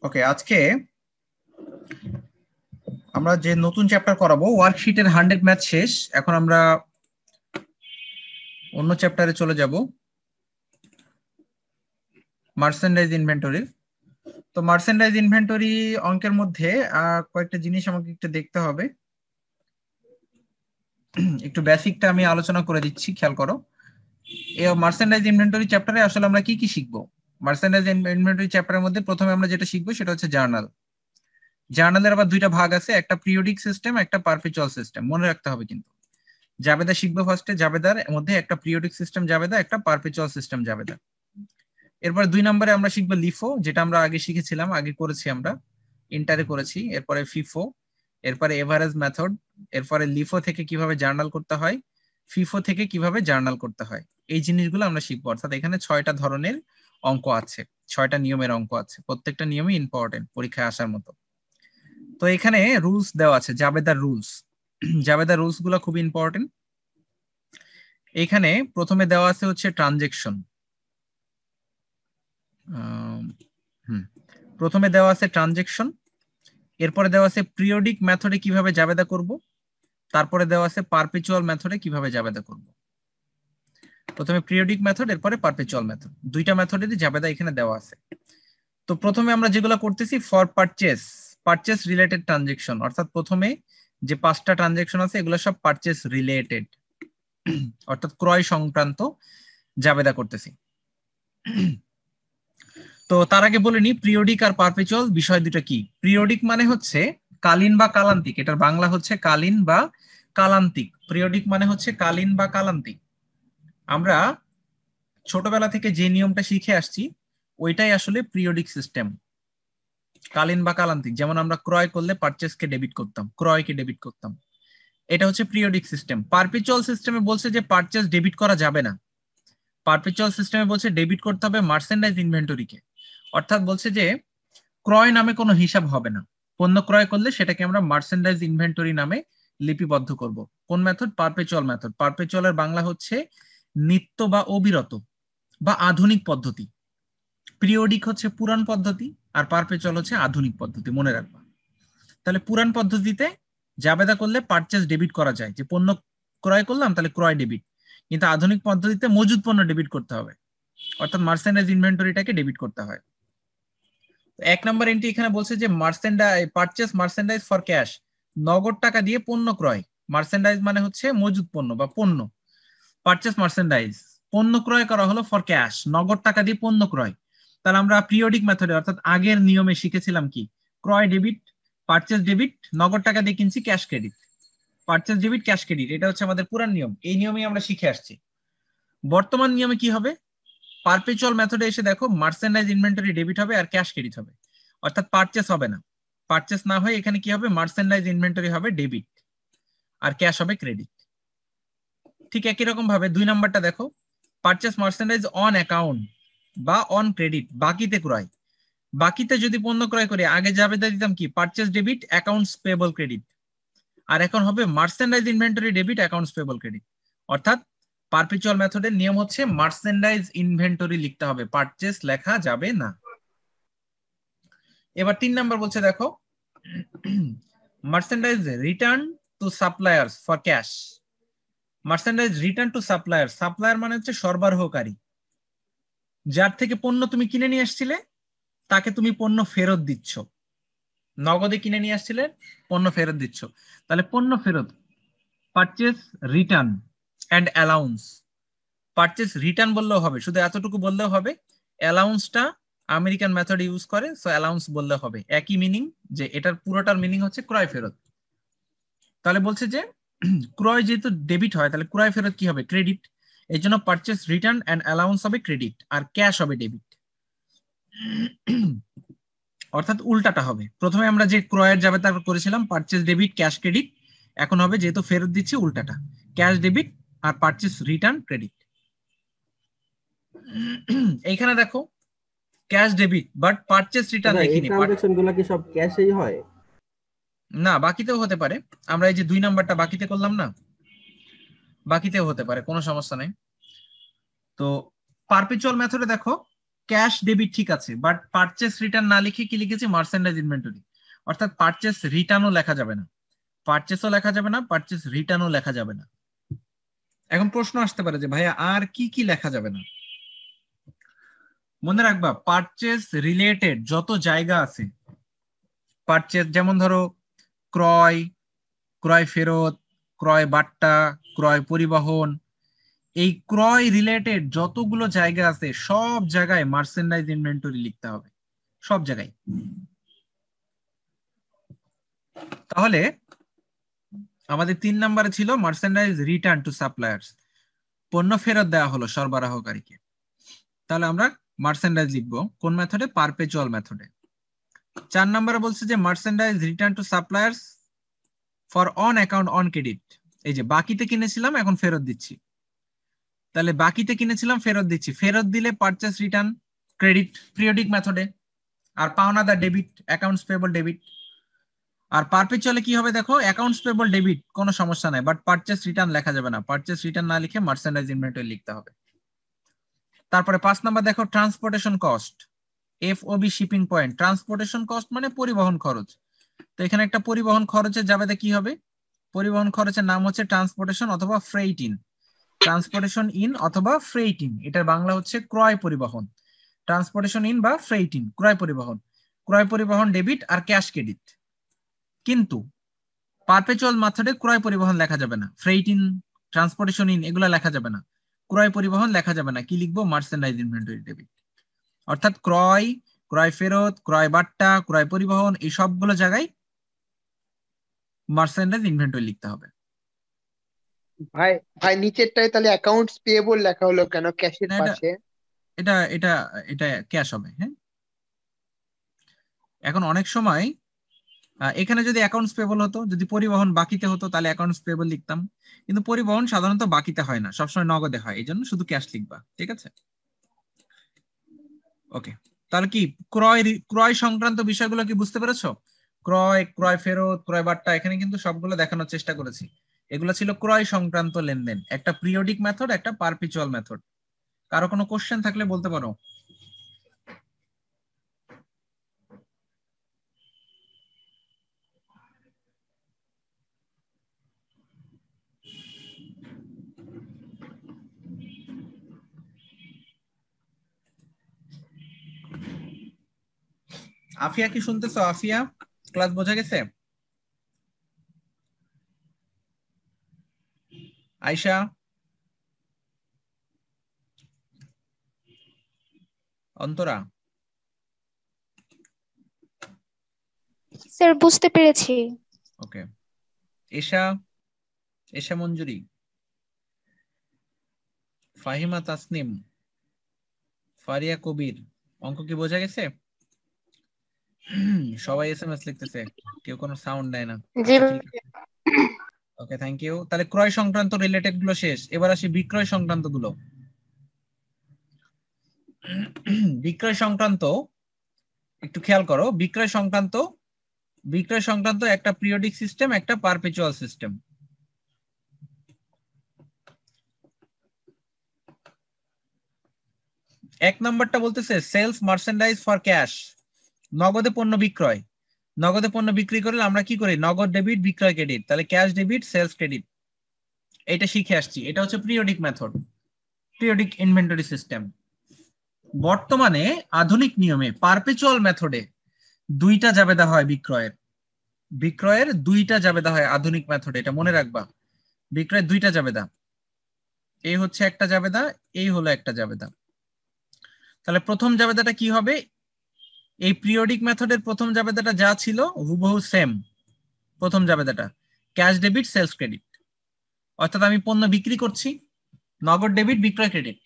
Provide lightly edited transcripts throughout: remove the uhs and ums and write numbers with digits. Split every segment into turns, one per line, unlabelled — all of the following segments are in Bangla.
ওকে, আজকে আমরা যে নতুন চ্যাপ্টার করাবো, ওয়ার্কশিটের 100 ম্যাথ শেষ। এখন আমরা অন্য চ্যাপ্টারে চলে যাব, মার্চেন্ডাইজ ইনভেন্টরি। তো মার্চেন্ডাইজ ইনভেন্টরি অঙ্কের মধ্যে কয়েকটা জিনিস আমাকে একটু দেখতে হবে। একটু বেসিকটা আমি আলোচনা করে দিচ্ছি, খেয়াল করো। এই মার্চেন্ডাইজ ইনভেন্টরি চ্যাপ্টারে আসলে আমরা কি কি শিখবো? মার্চেন্ডাইজ ইনভেন্টরি চ্যাপ্টারের মধ্যে প্রথমে আমরা যেটা শিখবো সেটা হচ্ছে জার্নাল। জার্নালের আবার দুইটা ভাগ আছে, একটা পিরিয়ডিক সিস্টেম, একটা পারপেচুয়াল সিস্টেম। মনে রাখতে হবে কিন্তু। জাবেদা শিখবো ফার্স্টে, জাবেদার মধ্যে একটা পিরিয়ডিক সিস্টেম জাবেদা, একটা পারপেচুয়াল সিস্টেম জাবেদা। এরপর 2 নম্বরে আমরা শিখবো লিফো, যেটা আমরা আগে শিখেছিলাম, আগে করেছি আমরা, ইন্টারে করেছি। এরপরে ফিফো, এরপরে এভারেজ মেথড, এরপরে লিফো থেকে কিভাবে জার্নাল করতে হয়, ফিফো থেকে কিভাবে জার্নাল করতে হয়। এই জিনিসগুলো আমরা শিখবো। অর্থাৎ এখানে 6টা ধরনের অঙ্ক আছে, 6টা নিয়মের অঙ্ক আছে, প্রত্যেকটা নিয়মই ইম্পর্টেন্ট পরীক্ষায় আসার মতো। তো এখানে রুলস দেওয়া আছে, জাবেদার রুলস। জাবেদার রুলস গুলো খুব ইম্পর্টেন্ট। এখানে প্রথমে দেওয়া আছে হচ্ছে ট্রানজেকশন। প্রথমে দেওয়া আছে ট্রানজেকশন, এরপরে দেওয়া আছে পিরিয়ডিক মেথডে কিভাবে জাবেদা করব, তারপরে দেওয়া আছে পারপেচুয়াল মেথডে কিভাবে জাবেদা করব। প্রথমে পিরিয়ডিক মেথড, এরপরে পারপেচুয়াল মেথড, দুইটা মেথডেরই জাবেদা এখানে দেওয়া আছে। তো প্রথমে আমরা যেগুলো করতেছি, for purchase, purchase related transaction, অর্থাৎ প্রথমে যে 5টা ট্রানজেকশন আছে এগুলো সব পারচেস রিলেটেড, অর্থাৎ ক্রয় সংক্রান্ত জাবেদা করতেছি। তো তার আগে বলে নি পিরিয়ডিক আর পারপেচুয়াল বিষয় দুটো কি। পিরিয়ডিক মানে হচ্ছে কালীন বা কালান্তিক, এটার বাংলা হচ্ছে কালীন বা কালান্তিক। পিরিয়ডিক মানে হচ্ছে কালীন বা কালান্তিক। আমরা ছোটবেলা থেকে যে নিয়মটা শিখে আসছি ওইটাই আসলে পিরিয়ডিক সিস্টেম, কালীন বা কালান্তিক। যেমন আমরা ক্রয় করলে পারচেসকে ডেবিট করতাম, ক্রয়কে ডেবিট করতাম, এটা হচ্ছে পিরিয়ডিক সিস্টেম। পারপেচুয়াল সিস্টেমে বলছে যে পারচেস ডেবিট করা যাবে না। পারপেচুয়াল সিস্টেমে বলছে ডেবিট করতে হবে মার্চেন্ডাইজ ইনভেন্টরিকে। অর্থাৎ বলছে যে ক্রয় নামে কোনো হিসাব হবে না। পণ্য ক্রয় করলে সেটাকে আমরা মার্চেন্ডাইজ ইনভেন্টরি নামে লিপিবদ্ধ করব। কোন মেথড? Perpetual method. পারপেচুয়ালের বাংলা হচ্ছে নিত্য বা অবিরত বা আধুনিক পদ্ধতি। পিরিয়ডিক হচ্ছে পুরান পদ্ধতি, আর পারপেচুয়াল হচ্ছে আধুনিক পদ্ধতি, মনে রাখবা। তাহলে পুরান পদ্ধতিতে জাবেদা করলে পারচেস ডেবিট করা যায়, যে পণ্য ক্রয় করলাম তাহলে ক্রয় ডেবিট। কিন্তু আধুনিক পদ্ধতিতে মজুদ পণ্য ডেবিট করতে হবে, অর্থাৎ মার্চেন্ডাইজ ইনভেন্টরিটাকে ডেবিট করতে হয়। 1 নম্বর এন্ট্রি এখানে বলছে যে merchandise, purchase merchandise for cash, নগদ টাকা দিয়ে পণ্য ক্রয়। মার্চেন্ডাইজ মানে হচ্ছে মজুদ পণ্য বা পণ্য। পারচেস মার্চেন্ডাইজ, পণ্য ক্রয় করা হলো ফর ক্যাশ, নগদ টাকা দিয়ে পণ্য ক্রয়। তাহলে আমরা পিরিয়ডিক মেথডে অর্থাৎ আগের নিয়মে শিখেছিলাম কি, ক্রয় ডেবিট, পারচেস ডেবিট, নগদ টাকা দিয়ে কিনছি, cash credit. Purchase debit, cash credit, এটা হচ্ছে আমাদের পুরান নিয়ম। এই নিয়মেই আমরা শিখে আসছি। বর্তমান নিয়মে কি হবে? পারপেচুয়াল মেথডে এসে দেখো, মার্চেন্ডাইজ ইনভেন্টরি ডেবিট হবে আর ক্যাশ ক্রেডিট হবে, অর্থাৎ পারচেস হবে না। পারচেস না হয় এখানে কি হবে, মার্চেন্ডাইজ ইনভেন্টরি হবে ডেবিট আর ক্যাশ হবে ক্রেডিট। ঠিক একই রকম ভাবে 2 নাম্বারটা দেখো, পারচেস মার্চেন্ডাইজ অন অ্যাকাউন্ট বা অন ক্রেডিট, বাকিতে ক্রয়। বাকিতে যদি পণ্য ক্রয় করি, আগে যাবে দিতাম কি, purchase debit accounts payable credit, আর এখন হবে merchandise inventory debit accounts payable credit. অর্থাৎ পারপেচুয়াল মেথডের নিয়ম হচ্ছে মার্চেন্ডাইজ ইনভেন্টরি লিখতে হবে, পারচেস লেখা যাবে না। এবার 3 নাম্বার বলছে দেখো, merchandise return to suppliers for cash. Merchandise return to supplier, supplier মানে হচ্ছে সরবরাহকারী, যার থেকে পণ্য তুমি কিনে নিয়ে আসছিলে তাকে তুমি পণ্য ফেরত দিচ্ছ। নগদে কিনে নিয়ে আসছিলে, পণ্য ফেরত দিচ্ছ, তাহলে পণ্য ফেরত। Purchase return and allowance, purchase return বললেও হবে, শুধু এতটুকু বললেও হবে। অ্যালাউন্সটা আমেরিকান মেথড ইউজ করে, সো অ্যালাউন্স বললে হবে। একই মিনিং, যে এটার পুরোটার মিনিং হচ্ছে ক্রয় ফেরত। তাহলে বলছে যে ক্রয় যেহেতু ডেবিট হয়, তাহলে ক্রয় ফেরত কি হবে, ক্রেডিট। এই জন্য পারচেস রিটার্ন অ্যান্ড অ্যালাউন্স হবে ক্রেডিট, আর ক্যাশ হবে ডেবিট। অর্থাৎ উল্টাটা হবে। প্রথমে আমরা যে ক্রয়ের জাবেদা করেছিলাম পারচেস ডেবিট ক্যাশ ক্রেডিট, এখন হবে যেহেতু ফেরত দিচ্ছি উল্টাটা, ক্যাশ ডেবিট আর পারচেস রিটার্ন ক্রেডিট। এইখানে দেখো cash debit but purchase return
আচ্ছা, এই
লিখিনি।
ট্রানজাকশন গুলো কি সব ক্যাশেই হয়?
না, বাকিতেও হতে পারে। আমরা এই যে 2 নাম্বারটা বাকিতে করলাম না, বাকিতেও হতে পারে, কোনো সমস্যা নেই। তো পারপেচুয়াল মেথডে দেখো, ক্যাশ ডেবিট ঠিক আছে, বাট পারচেস রিটার্ন না লিখে কি লিখেছি মার্চেন্ডাইজ ইনভেন্টরি, অর্থাৎ পারচেস রিটার্নও লেখা যাবে না, পারচেসও লেখা যাবে না, পারচেস রিটার্নও লেখা যাবে না। এখন প্রশ্ন আসতে পারে যে ভাইয়া আর কি কি লেখা যাবে না? মনে রাখবা পারচেস রিলেটেড যত জায়গা আছে, পারচেস যেমন ধরো ক্রয়, ক্রয় ফেরত, ক্রয় বাট্টা, ক্রয় পরিবহন, এই ক্রয় রিলেটেড যতগুলো জায়গা আছে সব জায়গায় মার্চেন্ডাইজ ইনভেন্টরি লিখতে হবে, সব জায়গায়। তাহলে আমাদের 3 নম্বরে ছিল মার্চেন্ডাইজ রিটার্ন টু সাপ্লায়ার্স, পণ্য ফেরত দেওয়া হলো সরবরাহকারীকে। তাহলে আমরা মার্চেন্ডাইজ লিখবো কোন মেথডে? পারপেচুয়াল মেথডে। 4 নম্বরে বলছে যে merchandise return to suppliers for on account on credit, এই যে বাকিতে কিনেছিলাম এখন ফেরত দিচ্ছি, তাহলে বাকিতে কিনেছিলাম ফেরত দিচ্ছি, ফেরত দিলে পারচেস রিটার্ন ক্রেডিট পিরিয়ডিক মেথডে, আর পাওনাদার ডেবিট, অ্যাকাউন্টস পেয়েবল ডেবিট। আর পারপেচুয়ালে কি হবে দেখো, অ্যাকাউন্টস পেয়েবল ডেবিট কোনো সমস্যা নাই, বাট পারচেস রিটার্ন লেখা যাবে না, পারচেস রিটার্ন না লিখে মার্চেন্ডাইজ ইনভেন্টরি লিখতে হবে। তারপরে 5 নাম্বার দেখো transportation cost, FOB shipping point, transportation cost মানে পরিবহন খরচ। তো এখানে একটা পরিবহন খরচের জাবেদা কি হবে? পরিবহন খরচের নাম হচ্ছে ট্রান্সপোর্টেশন অথবা ফ্রেইট ইন, ট্রান্সপোর্টেশন ইন অথবা ফ্রেইট ইন, এটার বাংলা হচ্ছে ক্রয় পরিবহন। ট্রান্সপোর্টেশন ইন বা ফ্রেইট ইন, ক্রয় পরিবহন, ক্রয় পরিবহন ডেবিট আর ক্যাশ ক্রেডিট। কিন্তু পারপেচুয়াল মেথডে ক্রয় পরিবহন লেখা যাবে না, ফ্রেইট ইন, ট্রান্সপোর্টেশন ইন এগুলো লেখা যাবে না, ক্রয় পরিবহন লেখা যাবে না, কি লিখবো? Merchandise inventory debit. অর্থাৎ ক্রয়, ক্রয় ফেরত, ক্রয় বাট্টা, ক্রয় পরিবহন, এই সবগুলো জায়গায় মার্চেন্ডাইজ ইনভেন্টরি লিখতে হবে।
ভাই ভাই নিচেরটায় তাহলে অ্যাকাউন্টস পেয়েবল লেখা হলো কেন ক্যাশের
না,
পাশে?
এটা এটা এটা ক্যাশ হবে। হ্যাঁ, এখন অনেক সময় এখানে যদি অ্যাকাউন্টস পেবল হতো, যদি পরিবহন বাকিতে হতো তাহলে অ্যাকাউন্টস পেবল লিখতাম, কিন্তু পরিবহন সাধারণত বাকিতে হয় না, সবসময় নগদে হয়, এই জন্য শুধু ক্যাশ লিখবা। ঠিক আছে, ওকে। তাহলে কি ক্রয় ক্রয় সংক্রান্ত বিষয়গুলো কি বুঝতে পেরেছো? ক্রয়, ক্রয় ফেরত, ক্রয় বাট্টা, এখানে কিন্তু সবগুলো দেখানোর চেষ্টা করেছি। এগুলো ছিল ক্রয় সংক্রান্ত লেনদেন, একটা পিরিয়ডিক মেথড, একটা পারপিচুয়াল মেথড। কারো কোনো কোশ্চেন থাকলে বলতে পারো। আফিয়া কি শুনতেছো? আফিয়া, ক্লাস বোঝা গেছে? আয়শা, অন্তরা?
স্যার বুঝতে পেরেছি।
ওকে। এশা, এশা মঞ্জুরি, ফাহিমা তাসনিম, ফারিয়া কবির, অঙ্ক কি বোঝা গেছে? সবাই এসএমএস লিখতেছে, কেউ কোনো সাউন্ড দেয় না।
জি।
আচ্ছা, ঠিক আছে, ওকে, থ্যাংক ইউ। তাহলে ক্রয় সংক্রান্ত রিলেটেড গুলো শেষ, এবার আসি বিক্রয় সংক্রান্ত গুলো। বিক্রয় সংক্রান্ত একটু খেয়াল করো, বিক্রয় সংক্রান্ত একটা পিরিয়ডিক সিস্টেম, একটা পারপেচুয়াল সিস্টেম। এক নাম্বারটা বলতেছে সেলস মার্চেন্ডাইজ ফর ক্যাশ, নগদে পণ্য বিক্রয়। নগদে পণ্য বিক্রি করলে আমরা কি করি? নগদ ডেবিট, বিক্রয় ক্রেডিট, তাহলে ক্যাশ ডেবিট, সেলস ক্রেডিট। এটা শিখে আসছি, এটা হচ্ছে periodic method, periodic inventory system. বর্তমানে আধুনিক নিয়মে পারপেচুয়াল মেথডে দুইটা জাবেদা হয় বিক্রয়ের, বিক্রয়ের দুইটা জাবেদা হয় আধুনিক মেথডে, এটা মনে রাখবা। বিক্রয়ের দুইটা জাবেদা, এই হচ্ছে একটা জাবেদা, এই হলো একটা জাবেদা। তাহলে প্রথম জাবেদাটা কি হবে? এই পিরিয়ডিক মেথডের প্রথম জাবেদাটা যা ছিল হুবহু সেম। প্রথম জাবেদাটা ক্যাশ ডেবিট, সেলস ক্রেডিট, অর্থাৎ আমি পণ্য বিক্রি করছি, নগদ ডেবিট, বিক্রয় ক্রেডিট,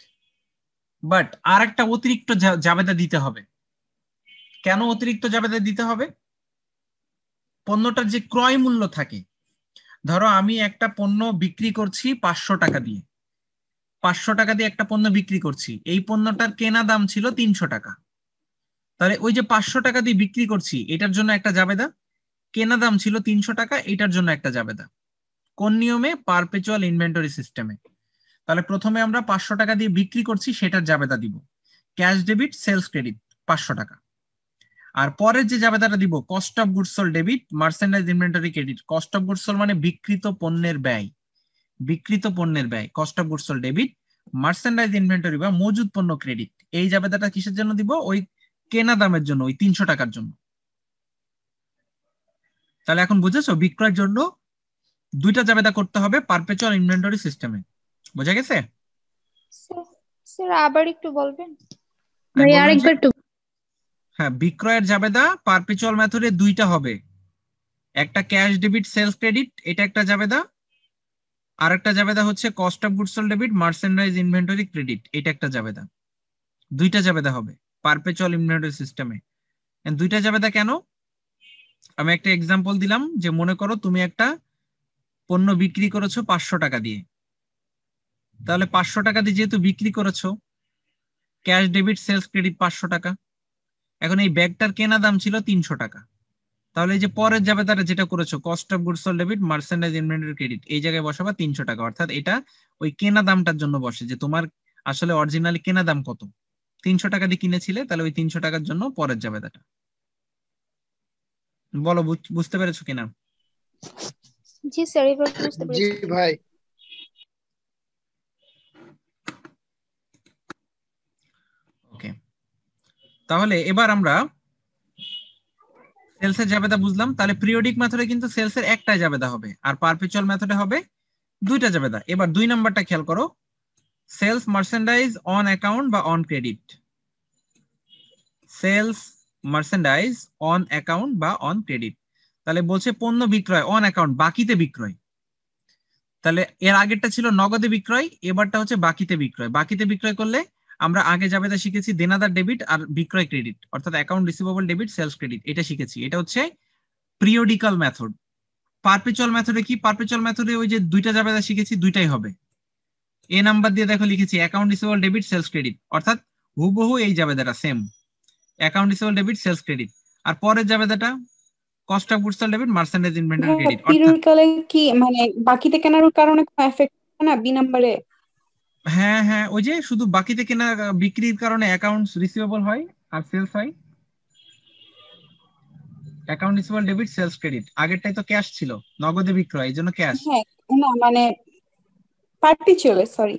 বাট আর একটা অতিরিক্ত জাবেদা দিতে হবে। কেন অতিরিক্ত জাবেদা দিতে হবে? পণ্যটার যে ক্রয় মূল্য থাকে, ধরো আমি একটা পণ্য বিক্রি করছি 500 টাকা দিয়ে, 500 টাকা দিয়ে একটা পণ্য বিক্রি করছি, এই পণ্যটার কেনা দাম ছিল 300 টাকা, তাহলে ওই যে 500 টাকা দিয়ে বিক্রি করছি এটার জন্য একটা জাবেদা, কেনা দাম ছিল 300 টাকা, এটার জন্য একটা জাবেদা। কোন নিয়মে? পারপেচুয়াল ইনভেন্টরি সিস্টেমে। তাহলে প্রথমে আমরা 500 টাকা দিয়ে বিক্রি করছি সেটার জাবেদা দিব, ক্যাশ ডেবিট সেলস ক্রেডিট 500 টাকা। আর পরের যে জাবেদাটা দিব cost of goods sold debit merchandise inventory credit. Cost of goods sold মানে বিক্রিত পণ্যের ব্যয়, বিক্রিত পণ্যের ব্যয় cost of goods sold debit merchandise inventory বা মজুদ পণ্য ক্রেডিট। এই জাবেদাটা কিসের জন্য দিব? ওই কেনা দামের জন্য, ওই 300 টাকার জন্য। তাহলে এখন বুঝেছো বিক্রয়ের জন্য দুইটা জাবেদা করতে হবে পারপেচুয়াল ইনভেন্টরি সিস্টেমে। বোঝা গেছে?
স্যার আবার একটু বলবেন?
আমি
ভাই
বললাম যে
আরেকবার একটু।
হ্যাঁ, বিক্রয়ের জাবেদা পারপেচুয়াল মেথডে দুইটা হবে, একটা ক্যাশ ডেবিট সেলস ক্রেডিট এটা একটা জাবেদা, আর একটা জাবেদা হচ্ছে cost of goods sold debit merchandise inventory credit এটা একটা জাবেদা। দুইটা জাবেদা হবে পারপেচুয়াল ইনভেন্টরি সিস্টেমে। দুইটা জাবেদা কেন? আমি একটা এক্সাম্পল দিলাম যে মনে করো তুমি একটা পণ্য বিক্রি করেছো 500 টাকা দিয়ে, তাহলে 500 টাকা দিয়ে যেহেতু বিক্রি করেছো ক্যাশ ডেবিট সেলস ক্রেডিট 500 টাকা। এখন এই ব্যাগটার কেনা দাম ছিল 300 টাকা, তাহলে এই যে পরের জাবেদাটা যেটা করেছো cost of goods sold debit merchandise inventory credit এই জায়গায় বসাবা 300 টাকা, অর্থাৎ এটা ওই কেনা দামটার জন্য বসে যে তোমার আসলে অরিজিনালি কেনা দাম কত, 300 টাকা দিয়ে কিনেছিলে, তাহলে ওই 300 টাকার জন্য পরের জাবেদাটা। বলো বুঝতে পেরেছো কিনা?
জি স্যার, এবার বুঝতে
জি
পেরেছি।
ভাই।
ওকে, তাহলে এবার আমরা সেলসের জাবেদা বুঝলাম। তাহলে পিরিয়ডিক মেথডে কিন্তু সেলসের একটাই জাবেদা হবে আর পারপেচুয়াল মেথডে হবে দুইটা জাবেদা। এবার 2 নাম্বারটা খেয়াল করো, সেলস মার্চেন্ডাইজ অন অ্যাকাউন্ট বা on credit. Sales merchandise on account বা অন ক্রেডিট, তাহলে বলছে পণ্য বিক্রয় অন অ্যাকাউন্ট বাকিতে বিক্রয়। তাহলে এর আগেরটা ছিল নগদে বিক্রয়, এবারটা হচ্ছে বাকিতে বিক্রয়। বাকিতে বিক্রয় করলে আমরা আগে জাবেদা শিখেছি দেনাদার ডেবিট আর বিক্রয় ক্রেডিট, অর্থাৎ account receivable debit sales credit এটা শিখেছি। এটা হচ্ছে পিরিয়ডিক্যাল মেথড। পারপেচুয়াল মেথডে কি? পারপেচুয়াল মেথডে ওই যে দুইটা জাবেদা শিখেছি দুইটাই হবে। এ নাম্বার দিয়ে দেখো লিখেছি account receivable debit sales credit, অর্থাৎ হুবহু এই জাবেদাটা same, account receivable debit sales credit. আর পরের জাবেদাটা cost of goods sold debit merchandise inventory credit. অর্থাৎ
পিরিয়ডিক্যালে কি মানে বাকিতে কেনার কারণে কোনো এফেক্ট হয় না বি নাম্বারে?
হ্যাঁ হ্যাঁ, ওই যে শুধু বাকিতে কেনা বিক্রির কারণে অ্যাকাউন্টস রিসিভেবল হয় আর সেলস হয় account receivable debit sales credit. আগেরটাই তো ক্যাশ ছিল, নগদে বিক্রয়, এই জন্য ক্যাশ।
হ্যাঁ, না মানে পার্টিচুয়ালে, সরি।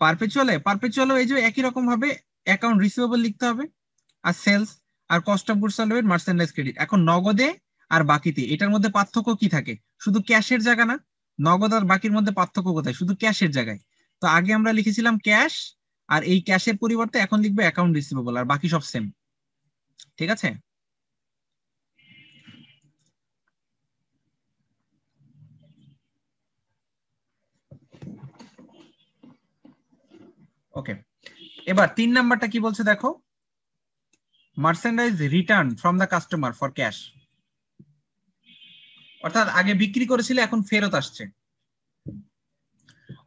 পারপেচুয়ালে এই যে একই রকম ভাবে অ্যাকাউন্ট রিসিভেবল লিখতে হবে আর সেলস আর cost of goods sold debit merchandise credit. এখন নগদে আর বাকিতে এটার মধ্যে পার্থক্য কি থাকে? শুধু ক্যাশের জায়গা না, নগদ আর বাকির মধ্যে পার্থক্য কোথায়? শুধু ক্যাশের জায়গায়। তো আগে আমরা লিখেছিলাম ক্যাশ, আর এই ক্যাশের পরিবর্তে এখন লিখবে অ্যাকাউন্ট রিসিভেবল, আর বাকি সব সেম। ঠিক আছে? ওকে, এবার 3 নাম্বারটা কি বলছে দেখো, merchandise return from the customer for cash. অর্থাৎ আগে বিক্রি করেছিলে এখন ফেরত আসছে,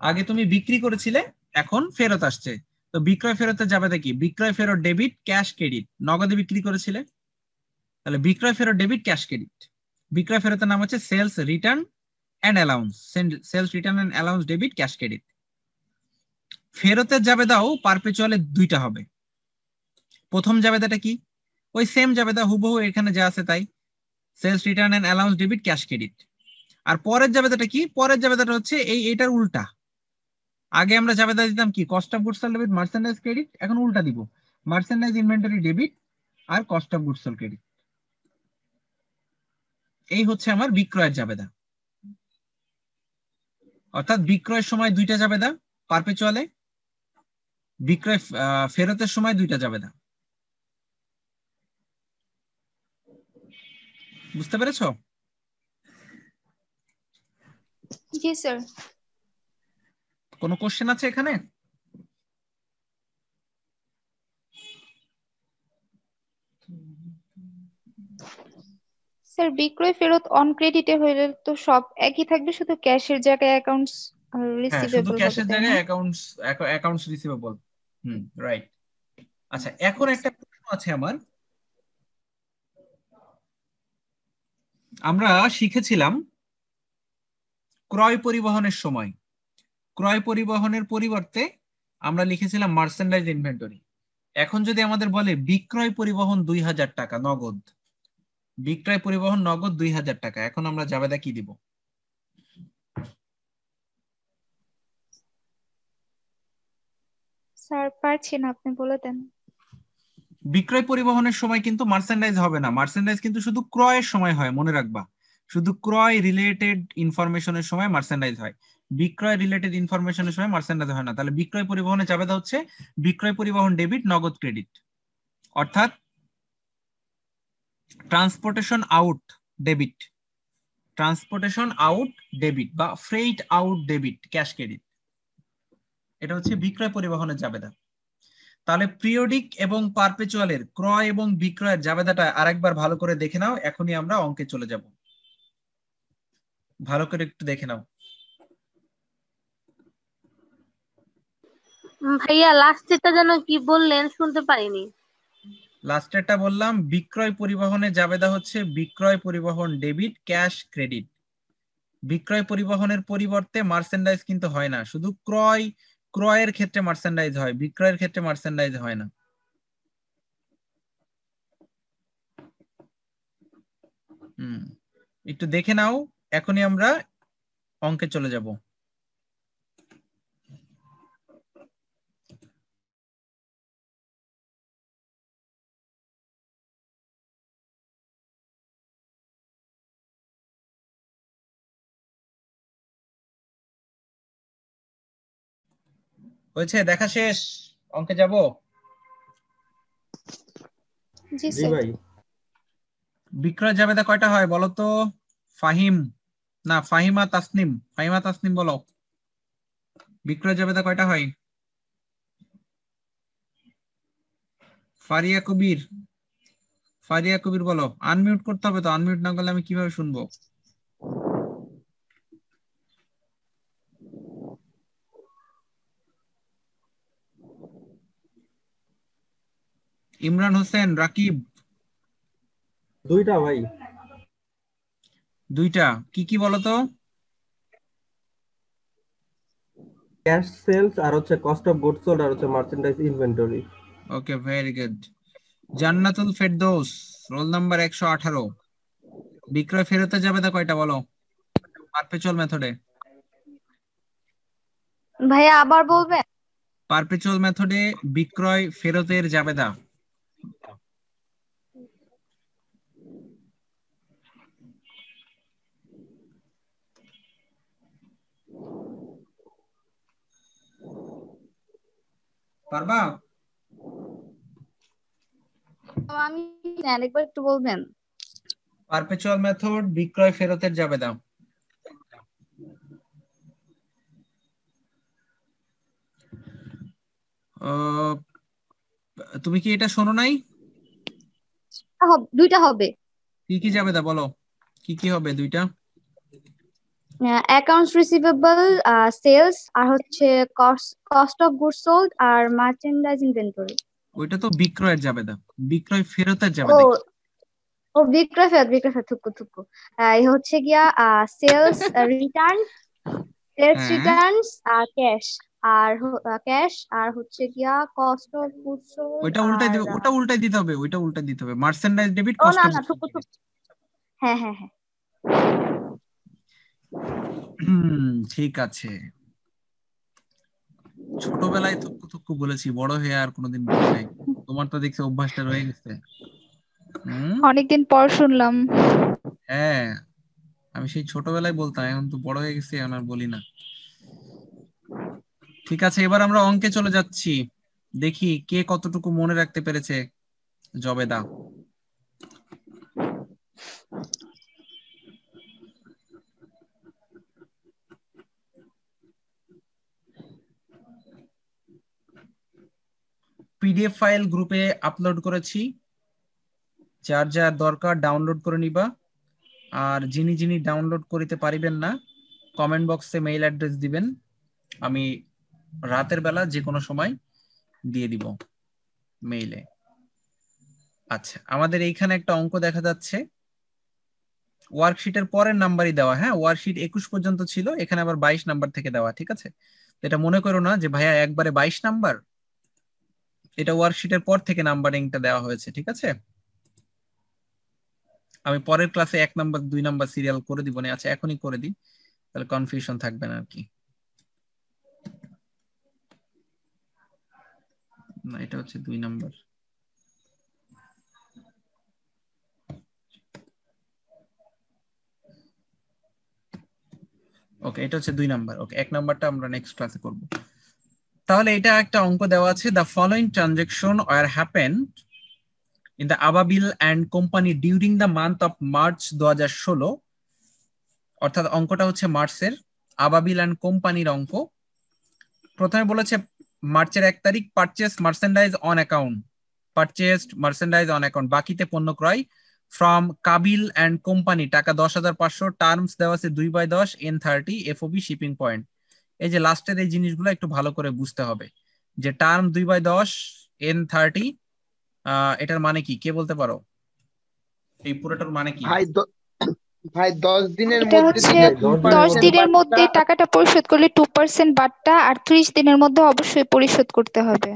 আগে তুমি বিক্রি করেছিলে এখন ফেরত আসছে। তো বিক্রয় ফেরতে যাবে দেখি বিক্রয় ফেরত ডেবিট ক্যাশ ক্রেডিট। নগদে বিক্রি করেছিলে, তাহলে বিক্রয় ফেরত ডেবিট ক্যাশ ক্রেডিট। বিক্রয় ফেরতের নাম হচ্ছে sales return and allowance, sales return and allowance debit cash credit. ফেরতের জাবেদাও পারপেচুয়ালে দুইটা হবে। প্রথম জাবেদাটা কি? ওই সেম জাবেদা হুবহু এখানে যা আছে তাই, sales return and allowance debit cash credit. আর পরের জাবেদাটা কি? পরের জাবেদাটা হচ্ছে এইটার উল্টা। আগে আমরা জাবেদা দিতাম কি cost of goods sold debit merchandise credit, এখন উল্টা দিব মার্চেন্ডাইজ ইনভেন্টরি ডেবিট আর cost of goods sold credit. এই হচ্ছে আমার বিক্রয়ের জাবেদা। অর্থাৎ বিক্রয়ের সময় দুইটা জাবেদা পারপেচুয়ালে, বিক্রয় ফেরতের সময় দুইটা জাবেদা। বুঝতে পেরেছো?
জি স্যার।
কোনো কোশ্চেন আছে এখানে?
স্যার বিক্রয় ফেরত অন ক্রেডিটে হইলে তো সব একই থাকবে, শুধু ক্যাশের জায়গায় অ্যাকাউন্টস
হ্যাঁ, শুধু
রিসিভেবল হবে,
ক্যাশের
তাই
জায়গায়
না?
Accounts receivable. রাইট। আচ্ছা, এখন একটা প্রশ্ন আছে আমার। আমরা শিখেছিলাম ক্রয় পরিবহনের সময় ক্রয় পরিবহনের পরিবর্তে আমরা লিখেছিলাম মার্চেন্ডাইজ ইনভেন্টরি। এখন যদি আমাদের বলে বিক্রয় পরিবহন 2000 টাকা নগদ, বিক্রয় পরিবহন নগদ 2000 টাকা, এখন আমরা জাবেদা কি দিব?
স্যার পারছি না, আপনি বলে দেন।
বিক্রয় পরিবহনের সময় কিন্তু মার্চেন্ডাইজ হবে না, মার্চেন্ডাইজ কিন্তু শুধু ক্রয়ের সময় হয়, মনে রাখবা। শুধু ক্রয় রিলেটেড ইনফরমেশনের সময় মার্চেন্ডাইজ হয়, বিক্রয় রিলেটেড ইনফরমেশনের সময় মার্চেন্ডাইজ হয় না। তাহলে বিক্রয় পরিবহনে জাবেদা হচ্ছে বিক্রয় পরিবহন ডেবিট নগদ ক্রেডিট, অর্থাৎ transportation out debit, transportation out debit বা freight out debit cash credit, এটা হচ্ছে বিক্রয় পরিবহনের জাবেদা। তাহলে পিরিয়ডিক এবং পারপেচুয়ালের ক্রয় এবং বিক্রয়ের জাবেদাটা আরেকবার ভালো করে দেখে নাও, এখনই আমরা অঙ্কে চলে যাব, ভালো করে একটু দেখে নাও।
ভাইয়া লাস্টেরটা যেন কি বললেন শুনতে পারিনি।
লাস্টেরটা বললাম বিক্রয় পরিবহনের জাবেদা হচ্ছে বিক্রয় পরিবহন ডেবিট ক্যাশ ক্রেডিট। বিক্রয় পরিবহনের পরিবর্তে মার্চেন্ডাইজ কিন্তু হয় না, শুধু ক্রয়ের ক্ষেত্রে মার্চেন্ডাইজ হয়, বিক্রয়ের ক্ষেত্রে মার্চেন্ডাইজ হয় না। একটু দেখে নাও, এখনই আমরা অঙ্কে চলে যাব। হয়েছে দেখা শেষ, অঙ্কে যাব?
জি
জি
স্যার।
ভাই।
বিক্রয় জাবেদা কয়টা হয় বলো তো? ফাহিম না ফাহিমা তাসনিম, ফাহিমা তাসনিম বলো, বিক্রয় জাবেদা কয়টা হয়? ফারিয়া কবির, ফারিয়া কবির বলো। আনমিউট করতে হবে তো, আনমিউট না করলে আমি কিভাবে শুনবো? ইমরান হোসেন, রাকিব।
দুইটা ভাই।
দুইটা কি কি বলো তো?
ক্যাশ সেলস আর হচ্ছে কস্ট অফ গুডস সোল্ড আর হচ্ছে মার্চেন্ডাইজ ইনভেন্টরি।
ওকে, very good. Jannatul Ferdous, roll number 118, বিক্রয় ফেরতের জাবেদা কয়টা বলো পারপেচুয়াল মেথডে?
ভাইয়া আবার বলবেন?
পারপেচুয়াল মেথডে বিক্রয় ফেরতের জাবেদা। পারবা?
আমি আরেকবার একটু বলবেন?
পারপেচুয়াল মেথড বিক্রয় ফেরতের জাবেদা। আহ, তুমি কি এটা শোনো নাই?
দুইটা হবে।
কি কি জাবেদা বলো, কি কি হবে দুইটা?
অ্যাকাউন্টস রিসিভেবল, সেলস, আর হচ্ছে কস্ট অফ গুডস সোল্ড আর মার্চেন্ডাইজ ইনভেন্টরি।
ওইটা তো বিক্রয়ের জাবেদা, বিক্রয় ফেরতের
ও
জাবেদা কি?
ও বিক্রয় ফেরত থুকু থুকু। এই হচ্ছে গিয়া সেলস রিটার্ন, সেলস
হ্যাঁ,
রিটার্নস আর ক্যাশ, আর ক্যাশ আর হচ্ছে গিয়া কস্ট অফ গুডস সোল্ড
ওইটা উল্টাই
আর
দিবে, ওটা উল্টাই দিতে হবে, ওইটা উল্টাই দিতে হবে, মার্চেন্ডাইজ ডেবিট
ও
কস্ট
না
অফ।
না থুকু থুকু। হ্যাঁ হ্যাঁ হ্যাঁ।
ঠিক আছে। ছোটবেলায় থুকু থুকু বলেছি, বড় হয়ে আর কোনোদিন বলি নাই। তোমার তো দেখছি অভ্যাসটা রয়ে গেছে।
অনেকদিন পর শুনলাম।
হ্যাঁ, আমি সেই ছোটবেলায় বলতাম, এখন তো বড় হয়ে গেছি, এখন আর বলি না। ঠিক আছে, এবার আমরা অঙ্কে চলে যাচ্ছি, দেখি কে কতটুকু মনে রাখতে পেরেছে জবেদা। পিডিএফ ফাইল গ্রুপে আপলোড করেছি, যার যার দরকার ডাউনলোড করে নিবা। আর যিনি যিনি ডাউনলোড করিতে পারিবেন না, কমেন্ট বক্সে মেইল অ্যাড্রেস দিবেন, আমি রাতের বেলা যে কোনো সময় দিয়ে দিব মেইলে। আচ্ছা, আমাদের এইখানে একটা অঙ্ক দেখা যাচ্ছে, ওয়ার্কশিটের পরের নাম্বারই দেওয়া। হ্যাঁ, ওয়ার্কশিট 21 পর্যন্ত ছিল, এখানে আবার 22 নাম্বার থেকে দেওয়া। ঠিক আছে, এটা মনে করো না যে ভাইয়া একবারে 22 নাম্বার, এটা ওয়ার্কশিটের পর থেকে নাম্বারিংটা দেওয়া হয়েছে, ঠিক আছে? আমি পরের ক্লাসে 1 নাম্বার 2 নাম্বার সিরিয়াল করে দিব না, আচ্ছা এখনই করে দিই, তাহলে কনফিউশন থাকবে না আর কি। না, এটা হচ্ছে 2 নাম্বার। ওকে, এটা হচ্ছে 2 নাম্বার। ওকে, 1 নাম্বারটা আমরা নেক্সট ক্লাসে করব। তাহলে এটা একটা অঙ্ক দেওয়া আছে, the following transaction are happened in the Ababil and company during the month of March 2016। অর্থাৎ অঙ্কটা হচ্ছে মার্চের, আবাবিল অ্যান্ড কোম্পানির অঙ্ক। প্রথমে বলেছে মার্চের 1 তারিখ purchase merchandise on account, purchased merchandise on account, বাকিতে পণ্য ক্রয় ফ্রম কাবিল অ্যান্ড কোম্পানি, টাকা 10,500, টার্মস দেওয়া আছে 2/10, N30, FOB শিপিং পয়েন্ট। এই যে লাস্টের এই জিনিসগুলো একটু ভালো করে বুঝতে হবে, যে টার্ম 2/10, N30, এটার মানে কি, কে বলতে পারো? এই পুরোটার মানে কি?
ভাই 10 দিনের
এটা
মধ্যে
হচ্ছে
দিলে
10
2%
দিনের মধ্যে
বার্তা।
টাকাটা পরিশোধ করলে 2% বাট্টা, আর 30 দিনের মধ্যে অবশ্যই পরিশোধ করতে হবে।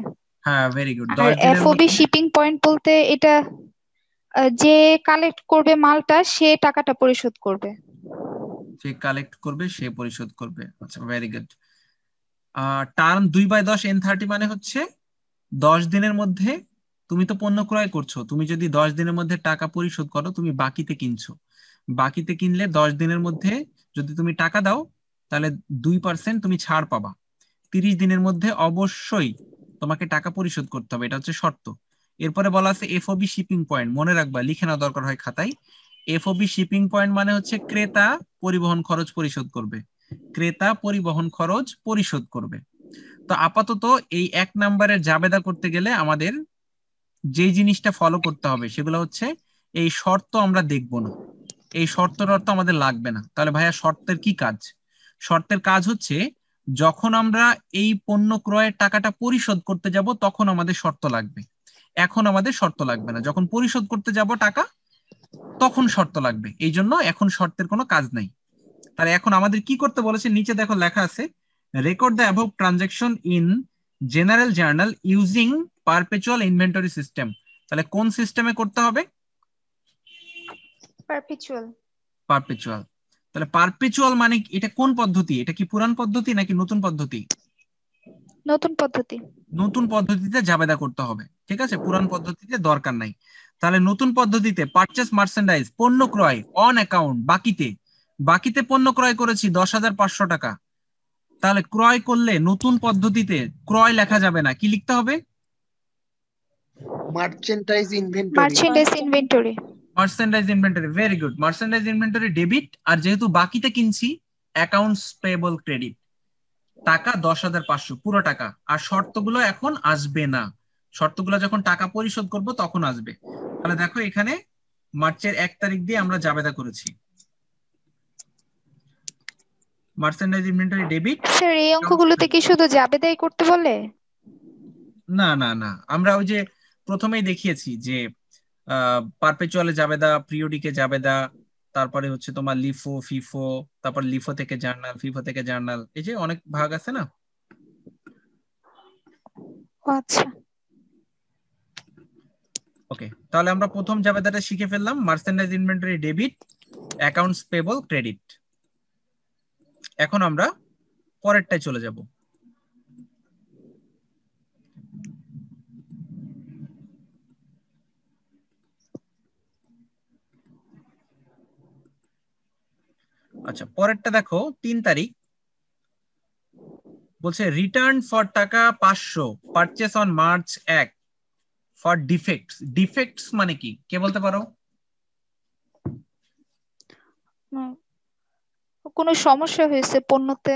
হ্যাঁ, ভেরি গুড।
আর
10 দিনের
FOB
মধ্যে
শিপিং পয়েন্ট বলতে এটা যে কালেক্ট করবে মালটা সে টাকাটা পরিশোধ করবে।
যে কালেক্ট করবে সে পরিশোধ করবে। আচ্ছা, ভেরি গুড। টার্ম 2/10, N30 মানে হচ্ছে 10 দিনের মধ্যে তুমি তো পণ্য ক্রয় করছো, তুমি যদি 10 দিনের মধ্যে টাকা পরিশোধ করো, তুমি বাকিতে কিনছো, বাকিতে কিনলে 10 দিনের মধ্যে যদি তুমি টাকা দাও তাহলে 2% তুমি ছাড় পাবা। 30 দিনের মধ্যে অবশ্যই তোমাকে টাকা পরিশোধ করতে হবে, এটা হচ্ছে শর্ত। এরপরে বলা আছে FOB শিপিং পয়েন্ট, মনে রাখবা, লিখে নেওয়া দরকার হয় খাতায়। FOB শিপিং পয়েন্ট মানে হচ্ছে ক্রেতা পরিবহন খরচ পরিশোধ করবে, ক্রেতা পরিবহন খরচ পরিশোধ করবে। তো আপাতত এই 1 নাম্বারের জাবেদা করতে গেলে আমাদের যে জিনিসটা ফলো করতে হবে সেগুলো হচ্ছে, এই শর্ত আমরা দেখব না, এই শর্তের অর্থ আমাদের লাগবে না। তাহলে ভাইয়া শর্তের কি কাজ? শর্তের কাজ হচ্ছে যখন আমরা এই পণ্য ক্রয়ের টাকাটা পরিশোধ করতে যাব তখন আমাদের শর্ত লাগবে, এখন আমাদের শর্ত লাগবে না। যখন পরিশোধ করতে যাব টাকা তখন শর্ত লাগবে, এই জন্য এখন শর্তের কোনো কাজ নাই। তাহলে এখন আমাদের কি করতে বলেছে, নিচে দেখো লেখা আছে, record the above transaction in general journal using perpetual inventory system. তাহলে কোন সিস্টেমে করতে হবে?
পারপেচুয়াল।
পারপেচুয়াল। তাহলে পারপেচুয়াল মানে এটা কোন পদ্ধতি? এটা কি পুরান পদ্ধতি নাকি নতুন পদ্ধতি?
নতুন পদ্ধতি।
নতুন পদ্ধতিতে জাবেদা করতে হবে, ঠিক আছে, পুরান পদ্ধতিতে দরকার নাই। তাহলে নতুন পদ্ধতিতে পারচেস মার্চেন্ডাইজ, পণ্য ক্রয় অন অ্যাকাউন্ট, বাকিতে, বাকিতে পণ্য ক্রয় করেছি 10,500 টাকা। তাহলে ক্রয় করলে নতুন পদ্ধতিতে ক্রয় লেখা যাবে না, কি লিখতে হবে?
Merchandise inventory.
Merchandise inventory.
Merchandise inventory, very good. Merchandise inventory debit, আর যেহেতু বাকিতে কিনছি অ্যাকাউন্টস পেয়েবল ক্রেডিট, টাকা 10,500 পুরো টাকা। আর শর্তগুলো এখন আসবে না, শর্তগুলো যখন টাকা পরিশোধ করব তখন আসবে। তাহলে দেখো এখানে মার্চের 1 তারিখ দিয়ে আমরা জাবেদা করেছি, মার্চেন্ডাইজ ইনভেন্টরি ডেবিট।
স্যার এই অঙ্কগুলোতে কি শুধু জাবেদাই করতে বলে?
না না না, আমরা ওই যে প্রথমেই দেখিয়েছি যে পারপেচুয়ালে জাবেদা, পিরিয়ডিকে জাবেদা, তারপরে হচ্ছে তোমার লিফো, ফিফো, তারপর লিফো থেকে জার্নাল, ফিফো থেকে জার্নাল, এই যে অনেক ভাগ আছে না।
আচ্ছা।
ওকে, তাহলে আমরা প্রথম জাবেদাটা শিখে ফেললাম, merchandise inventory debit, accounts payable credit. এখন আমরা পরেরটায় চলে যাব। আচ্ছা, পরেরটা দেখো 3 তারিখ বলছে রিটার্ন ফর টাকা 500 purchase on March 1 for defects. Defects মানে কি, কে বলতে পারো?
কোনো সমস্যা হয়েছে পণ্যতে।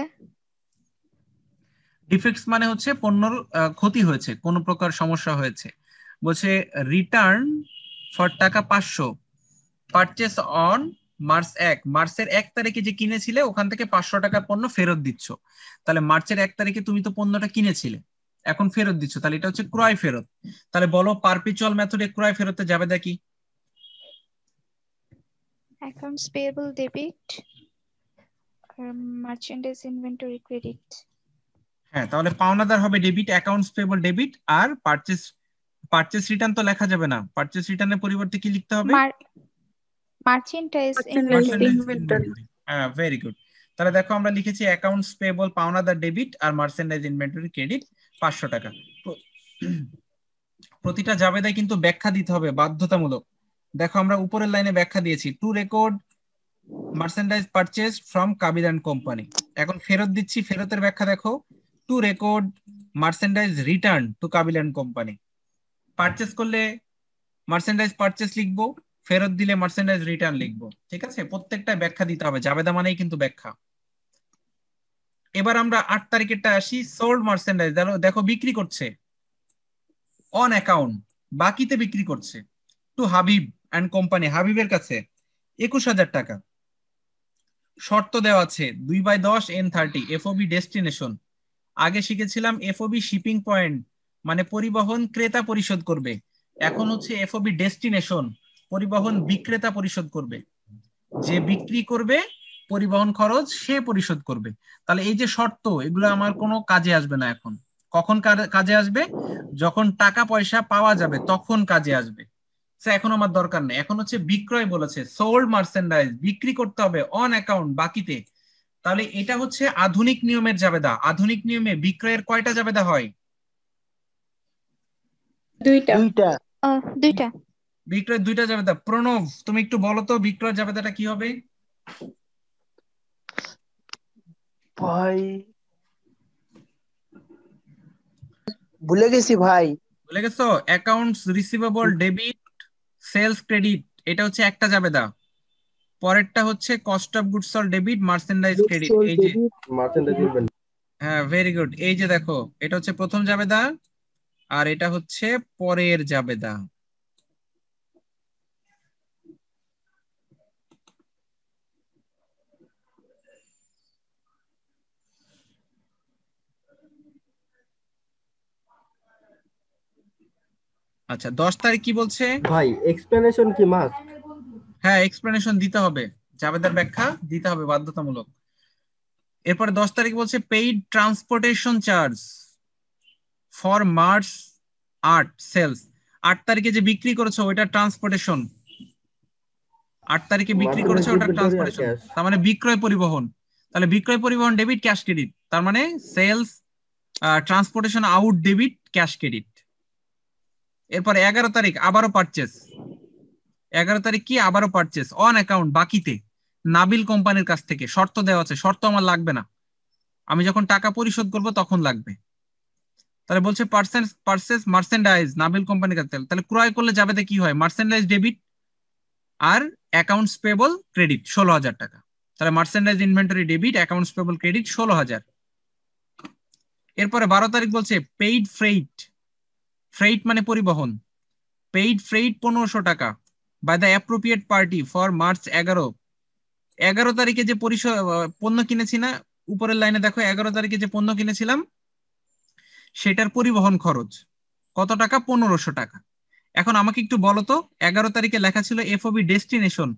ডিফেক্টস মানে হচ্ছে পণ্যর ক্ষতি হয়েছে, কোন প্রকার সমস্যা হয়েছে। বলছে রিটার্ন ফর টাকা 500 পারচেস অন মার্চ 1, মার্চের 1 তারিখে যে কিনেছিলে ওখান থেকে 500 টাকার পণ্য ফেরত দিচ্ছ। তাহলে মার্চের 1 তারিখে তুমি তো পণ্যটা কিনেছিলে, এখন ফেরত দিচ্ছ, তাহলে এটা হচ্ছে ক্রয় ফেরত। তাহলে বলো পারপেচুয়াল মেথডে ক্রয় ফেরতে যাবে দেখি।
অ্যাকাউন্টস পেয়েবল ডেবিট আর মার্চেন্ডাইজ ইনভেন্টরি ক্রেডিট।
হ্যাঁ, তাহলে পাওনাদার হবে ডেবিট, অ্যাকাউন্টস পেয়েবল ডেবিট, আর পারচেজ রিটার্ন তো লেখা যাবে না। পারচেজ রিটার্নের পরিবর্তে কি লিখতে হবে?
মার্চেন্টাইজ
মার্চেন্ডাইজ
ইনভেন্টরি।
ইনভেন্টরি। হ্যাঁ, ভেরি গুড। তাহলে দেখো আমরা লিখেছি অ্যাকাউন্টস পেয়েবল পাওনাদার ডেবিট আর মার্চেন্ডাইজ ইনভেন্টরি ক্রেডিট 500 টাকা। প্রতিটা জাবেদায় কিন্তু ব্যাখ্যা দিতে হবে বাধ্যতামূলক। দেখো আমরা উপরের লাইনে ব্যাখ্যা দিয়েছি, two record merchandise purchase from Kabil and company. এখন ফেরত দিচ্ছি, ফেরতের ব্যাখ্যা দেখো, two record merchandise return to Kabil and company. Purchase করলে মার্চেন্ডাইজ পারচেজ লিখবো, ফেরত দিলে মার্চেন্ডাইজ রিটার্ন লিখবো। ঠিক আছে, প্রত্যেকটা ব্যাখ্যা দিতে হবে, জাবেদা মানেই কিন্তু ব্যাখ্যা। এবার আমরা 8 তারিখেরটা আসি, সোল্ড মার্চেন্ডাইজ। দেখো বিক্রি করছে অন অ্যাকাউন্ট, বাকিতে বিক্রি করছে, টু হাবিব অ্যান্ড কোম্পানি, হাবিবের কাছে 21,000 টাকা। শর্ত দেওয়া আছে 2/10 N30 FOB ডেস্টিনেশন। আগে শিখেছিলাম FOB শিপিং পয়েন্ট মানে পরিবহন ক্রেতা পরিশোধ করবে, এখন হচ্ছে FOB ডেস্টিনেশন পরিবহন বিক্রেতা পরিশোধ করবে। যে বিক্রি করবে পরিবহন খরচ সে পরিশোধ করবে। তাহলে এই যে শর্ত, এগুলো আমার কোনো কাজে আসবে না এখন। কখন কাজে আসবে? যখন টাকা পয়সা পাওয়া যাবে তখন কাজে আসবে। এখন আমার দরকার নেই। এখন হচ্ছে বিক্রয় বলেছে, সোল্ড মার্চেন্ডাইজ, বিক্রি করতে হবে অন অ্যাকাউন্ট, বাকিতে। তাহলে এটা হচ্ছে আধুনিক নিয়মের জাবেদা। আধুনিক নিয়মে বিক্রয়ের কয়টা জাবেদা হয়?
দুইটা।
দুইটা।
বিক্রয়ের 2টা জাবেদা। প্রণব, তুমি একটু বলো তো বিক্রয়ের জাবেদাটা কি হবে?
ভাই ভুলে গেছি ভাই।
বলে গেছো? Accounts receivable debit, sales credit, এটা হচ্ছে একটা জাবেদা। পরেরটা হচ্ছে cost of goods sold debit, merchandise credit. এই যে,
মার্চেন্ডাইজ ইনভেন্টরি।
হ্যাঁ ভেরি গুড। এই যে দেখো, এটা হচ্ছে প্রথম জাবেদা আর এটা হচ্ছে পরের জাবেদা। আচ্ছা, 10 তারিখ কি বলছে?
ভাই এক্সপ্লেনেশন কি মাস্ট?
হ্যাঁ, এক্সপ্লেনেশন দিতে হবে, জাবেদার ব্যাখ্যা দিতে হবে বাধ্যতামূলক। এরপরে 10 তারিখ বলছে paid transportation charge for March 8 sales. 8 তারিখে যে বিক্রি করেছো ওইটা ট্রান্সপোর্টেশন। 8 তারিখে বিক্রি করেছো ওটা ট্রান্সপোর্টেশন, তার মানে বিক্রয় পরিবহন। তাহলে বিক্রয় পরিবহন ডেবিট, ক্যাশ ক্রেডিট, তার মানে sales transportation out debit, cash credit. এরপর 11 তারিখ আবারও পারচেস। 11 তারিখ কি? আবারও পারচেস অন অ্যাকাউন্ট, বাকিতে, নাবিল কোম্পানির কাছ থেকে। শর্ত দেওয়া আছে, শর্ত আমার লাগবে না, আমি যখন টাকা পরিশোধ করব তখন লাগবে। তাহলে বলছে পারচেস মার্চেন্ডাইজ নাবিল কোম্পানির কাছ থেকে। তাহলে ক্রয় করলে যাবে কি হয়? মার্চেন্ডাইজ ডেবিট আর অ্যাকাউন্টস পেবল ক্রেডিট 16,000 টাকা। তাহলে merchandise inventory debit, accounts payable credit 16,000। এরপরে 12 তারিখ বলছে পেইড ফ্রেইট, ফ্রেইট মানে পরিবহন, পেইড ফ্রেইট 1500 টাকা by the appropriate party for March 11। 11 তারিখে যে পণ্য কিনেছি না, উপরের লাইনে দেখো, 11 তারিখে যে পণ্য কিনেছিলাম সেটার পরিবহন খরচ কত টাকা? 1500 টাকা। এখন আমাকে একটু বলো তো, 11 তারিখে লেখা ছিল FOB ডেস্টিনেশন,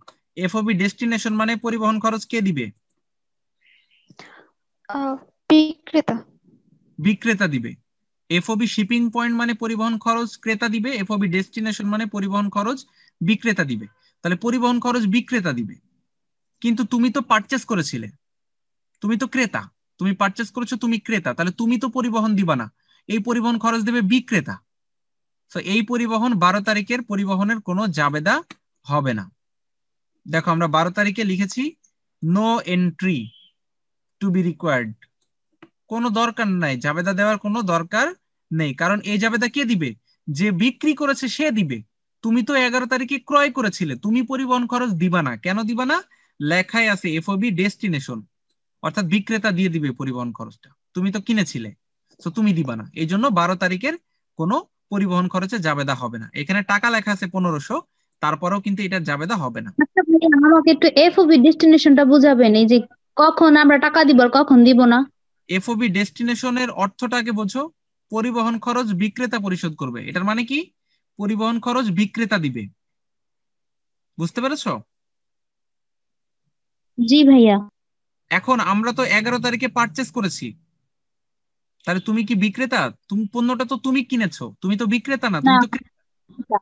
FOB ডেস্টিনেশন মানে পরিবহন খরচ কে দিবে?
বিক্রেতা।
বিক্রেতা দিবে। FOB শিপিং পয়েন্ট মানে পরিবহন খরচ ক্রেতা দিবে, FOB ডেস্টিনেশন মানে পরিবহন খরচ বিক্রেতা দিবে। তাহলে পরিবহন খরচ বিক্রেতা দিবে। কিন্তু তুমি তো পারচেস করেছিলে, তুমি তো ক্রেতা, তুমি পারচেস করেছো, তুমি ক্রেতা, তাহলে তুমি তো পরিবহন দিবা না, এই পরিবহন খরচ দেবে বিক্রেতা। তো এই পরিবহন 12 তারিখের পরিবহনের কোনো জাবেদা হবে না। দেখো আমরা 12 তারিখে লিখেছি no entry to be required, কোনো দরকার নাই, জাবেদা দেওয়ার কোনো দরকার নেই। কারণ এই জাবেদা কে দিবে? যে বিক্রি করেছে সে দিবে। তুমি তো 11 তারিখে ক্রয় করেছিলে, তুমি পরিবহন খরচ দিবা না। কেন দিবা না? লেখাই আছে FOB ডেস্টিনেশন, অর্থাৎ বিক্রেতা দিয়ে দিবে পরিবহন খরচটা, তুমি তো কিনেছিলে, তো তুমি দিবা না। এই জন্য 12 তারিখের কোনো পরিবহন খরচে জাবেদা হবে না। এখানে টাকা লেখা আছে 1500, তারপরেও কিন্তু এটা জাবেদা হবে না।
আচ্ছা ভাইয়া, আমাকে একটু এফওবি ডেস্টিনেশনটা বুঝাবেন, এই যে কখন আমরা টাকা দিব আর কখন দিব না।
FOB ডেস্টিনেশনের অর্থটাকে বোঝো, পরিবহন খরচ বিক্রেতা পরিশোধ করবে, এটার মানে কি? পরিবহন খরচ বিক্রেতা দিবে। বুঝতে পেরেছো?
জি ভাইয়া।
এখন আমরা তো 11 তারিখে পারচেস করেছি, তাহলে তুমি কি বিক্রেতা? তুমি পণ্যটা তো তুমি কিনেছো, তুমি তো বিক্রেতা না,
না
তুমি তো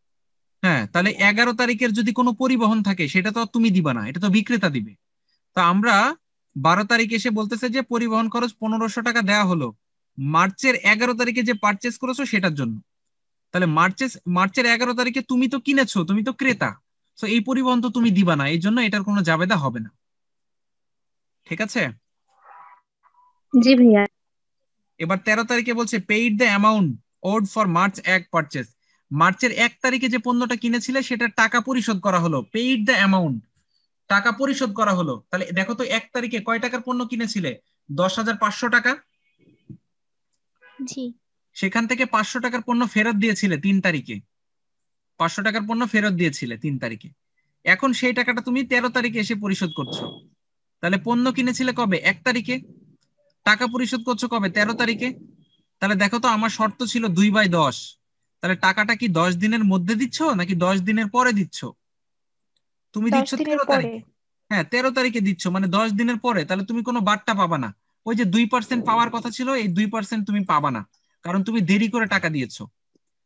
হ্যাঁ, তাহলে 11 তারিখের যদি কোনো পরিবহন থাকে সেটা তো আর তুমি দিবা না, এটা তো বিক্রেতা দিবে। তো আমরা 12 তারিখ এসে বলতেছে যে পরিবহন খরচ 1500 টাকা দেওয়া হলো মার্চের 11 তারিখে যে পারচেস করেছো সেটার জন্য। তাহলে মার্চের 11 তারিখে তুমি তো কিনেছো, তুমি তো ক্রেতা, তো এই পরিবহন তো তুমি দিবা না, এই জন্য এটার কোনো জাবেদা হবে না। ঠিক আছে?
জি ভাইয়া।
এবার 13 তারিখে বলছে paid the amount owed for March 1 purchase. মার্চের 1 তারিখে যে পণ্যটা কিনেছিলে সেটা টাকা পরিশোধ করা হলো, পেইড দ্য অ্যামাউন্ট, টাকা পরিশোধ করা হলো। তাহলে দেখো তো 1 তারিখে কয় টাকার পণ্য কিনেছিলে? 10,500 টাকা।
জি
সেখান থেকে 500 টাকার পণ্য ফেরত দিয়েছিলে 3 তারিখে, 500 টাকার পণ্য ফেরত দিয়েছিলে 3 তারিখে। এখন সেই টাকাটা তুমি 13 তারিখে এসে পরিশোধ করছো। তাহলে পণ্য কিনেছিলে কবে? 1 তারিখে। টাকা পরিশোধ করছো কবে? 13 তারিখে। তাহলে দেখো তো আমার শর্ত ছিল 2/10, তাহলে টাকাটা কি 10 দিনের মধ্যে দিচ্ছ নাকি 10 দিনের পরে দিচ্ছ? তুমি
10
দিচ্ছ
দিনের
13
পরে।
তারিখে। হ্যাঁ, 13 তারিখে দিচ্ছ, মানে 10 দিনের পরে। তাহলে তুমি কোনো বার্তা পাবা না। ওই যে 2% পাওয়ার কথা ছিল, এই 2% তুমি পাবা না, কারণ তুমি দেরি করে টাকা দিয়েছো।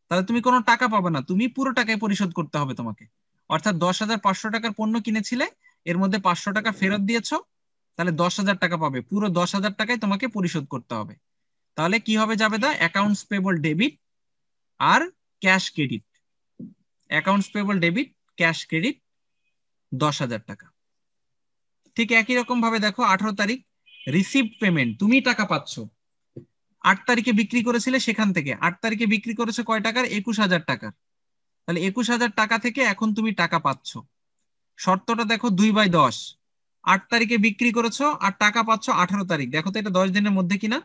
তাহলে তুমি কোনো টাকা পাবে না, তুমি পুরো টাকায় পরিশোধ করতে হবে তোমাকে। অর্থাৎ 10,500 টাকার পণ্য কিনেছিলে, এর মধ্যে 500 টাকা ফেরত দিয়েছো, তাহলে 10,000 টাকা পাবে, পুরো 10,000 টাকায় তোমাকে পরিশোধ করতে হবে। তাহলে কি হবে জাবেদা? অ্যাকাউন্টস পেবল ডেবিট আর cash credit. Accounts payable debit, cash credit 10,000 টাকা। ঠিক একই রকম ভাবে দেখো 18 তারিখ রিসিভ পেমেন্ট, তুমি টাকা পাচ্ছ। 8 তারিখে বিক্রি করেছিলে, সেখান থেকে 8 তারিখে বিক্রি করেছো কয় টাকার? 21,000 টাকার। তাহলে 21,000 টাকা থেকে এখন তুমি টাকা পাচ্ছ। শর্তটা দেখো 2/10, 8 তারিখে বিক্রি করেছো আর টাকা পাচ্ছ 18 তারিখ। দেখো তো এটা 10 দিনের মধ্যে কিনা?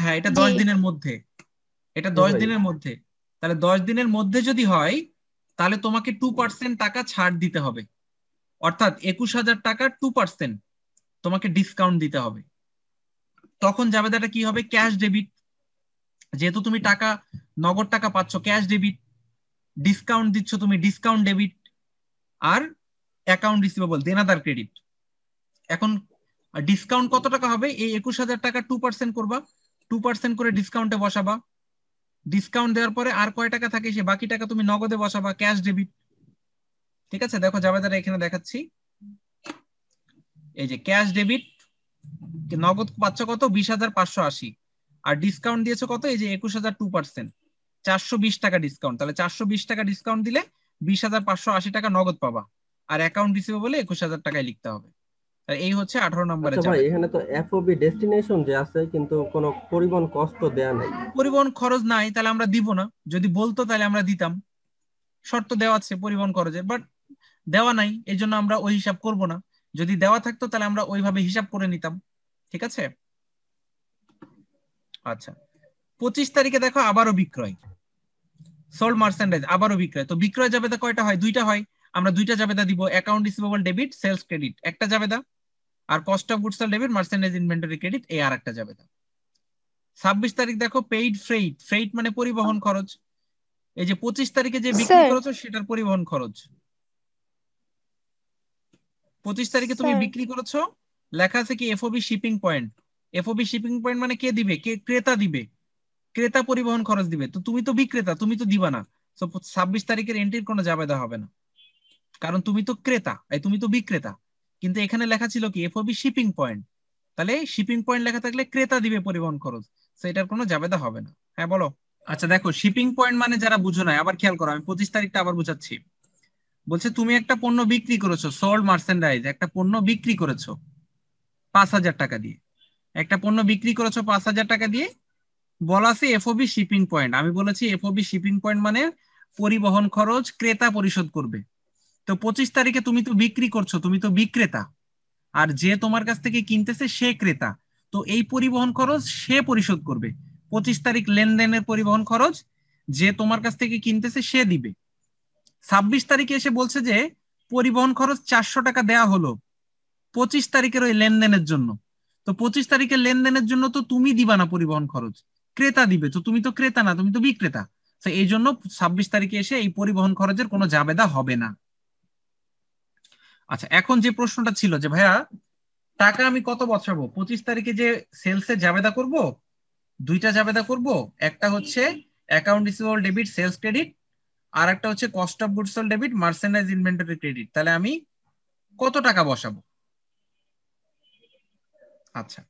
হ্যাঁ, এটা 10
জি
দিনের মধ্যে, এটা
জি
10
ভাই।
দিনের মধ্যে। তাহলে 10 দিনের মধ্যে যদি হয় তাহলে তোমাকে 2% টাকা ছাড় দিতে হবে, অর্থাৎ 21,000 টাকার 2% তোমাকে ডিসকাউন্ট দিতে হবে। তখন জাবেদাটা কি হবে? Cash debit. যেহেতু তুমি টাকা, নগদ টাকা পাচ্ছ, ক্যাশ ডেবিট। ডিসকাউন্ট দিচ্ছ তুমি, ডিসকাউন্ট ডেবিট। আর অ্যাকাউন্ট রিসিভেবল, দেনাদার ক্রেডিট। এখন ডিসকাউন্ট কত টাকা হবে? এই 21,000 টাকা 2% করবা, 2% করে ডিসকাউন্টে বসাবা। ডিসকাউন্ট দেওয়ার পরে আর কয় টাকা থাকে সে বাকি টাকা তুমি নগদে বসাবা, ক্যাশ ডেবিট। ঠিক আছে? দেখো জাবেদাটা এখানে দেখাচ্ছি, এই যে ক্যাশ ডেবিট, নগদ পাচ্ছ কত? 20,580, আর ডিসকাউন্ট দিয়েছো কত? এই যে 21,000, 2%, 420 টাকা ডিসকাউন্ট। তাহলে 420 টাকা ডিসকাউন্ট দিলে 20,580 টাকা নগদ পাবা, আর অ্যাকাউন্ট রিসিভেবলে 21,000 টাকায় লিখতে হবে। এই হচ্ছে 18 নম্বরে
আচ্ছা ভাই,
যাবে।
এখানে তো এফওবি ডেস্টিনেশন যে আছে, কিন্তু কোনো পরিবহন কষ্ট দেয়া নাই।
পরিবহন খরচ নাই, তাহলে আমরা দিব না। যদি বলতো তাহলে আমরা দিতাম, শর্ত দেওয়া আছে পরিবহন খরচের, বাট দেওয়া নাই, এই জন্য আমরা ওই হিসাব করব না। যদি দেওয়া থাকতো তাহলে আমরা ওইভাবে হিসাব করে নিতাম। ঠিক আছে? আচ্ছা, 25 তারিখে দেখো আবারও বিক্রয়, সোল্ড মার্চেন্ডাইজ, আবারও বিক্রয়। তো বিক্রয় জাবেদা কয়টা হয়? 2টা হয়। আমরা 2টা জাবেদা দিব, account receivable debit, sales credit একটা জাবেদা, আর cost of goods sold debit, merchandise inventory credit এই আর একটা জাবেদা। 26 তারিখ দেখো পেইড ফ্রেইট, ফ্রেইট মানে পরিবহন খরচ। এই যে 25 তারিখে যে বিক্রি
স্যার
করেছো সেটার পরিবহন খরচ। 25 তারিখে তুমি
স্যার
বিক্রি করেছো, লেখা আছে কি FOB shipping point. FOB shipping point মানে কে দিবে? কে? ক্রেতা দিবে। ক্রেতা পরিবহন খরচ দিবে, তো তুমি তো বিক্রেতা, তুমি তো দিবা না। তো 26 তারিখের এন্ট্রির কোনো জাবেদা হবে না, কারণ তুমি তো ক্রেতা, তুমি তো বিক্রেতা। কিন্তু এখানে লেখা ছিল কি এফওবি শিপিং পয়েন্ট, তাহলে শিপিং পয়েন্ট লেখা থাকলে ক্রেতা দিবে পরিবহন খরচ, তো এটার কোনো জাবেদা হবে না। হ্যাঁ বলো। আচ্ছা দেখো, শিপিং পয়েন্ট মানে যারা বুঝো না আবার খেয়াল করো, আমি 25 তারিখটা আবার বুঝাচ্ছি। বলছে তুমি একটা পণ্য বিক্রি করেছো, সোল্ড মার্চেন্ডাইজ, একটা পণ্য বিক্রি করেছো 5,000 টাকা দিয়ে। একটা পণ্য বিক্রি করেছো 5,000 টাকা দিয়ে, বলা আছে এফওবি শিপিং পয়েন্ট। আমি বলেছি এফওবি শিপিং পয়েন্ট মানে পরিবহন খরচ ক্রেতা পরিশোধ করবে। তো 25 তারিখে তুমি তো বিক্রি করছো, তুমি তো বিক্রেতা, আর যে তোমার কাছ থেকে কিনতেছে সে ক্রেতা, তো এই পরিবহন খরচ সে পরিশোধ করবে। 25 তারিখ লেনদেনের পরিবহন খরচ যে তোমার কাছ থেকে কিনতেছে সে দিবে। 26 তারিখে এসে বলছে যে পরিবহন খরচ 400 টাকা দেয়া হলো 25 তারিখের ওই লেনদেনের জন্য। তো 25 তারিখের লেনদেনের জন্য তো তুমি দিবা না পরিবহন খরচ, ক্রেতা দিবে। তো তুমি তো ক্রেতা না, তুমি তো বিক্রেতা। তো এই জন্য 26 তারিখে এসে এই পরিবহন খরচের কোনো জাবেদা হবে না। আচ্ছা, এখন যে প্রশ্নটা ছিল যে ভাইয়া টাকা আমি কত বসাবো? 25 তারিখে যে সেলসে জাবেদা করব, দুইটা জাবেদা করব, একটা হচ্ছে account receivable debit sales credit, আর একটা হচ্ছে cost of goods sold debit merchandise inventory credit. তাহলে আমি কত টাকা বসাবো? আচ্ছা,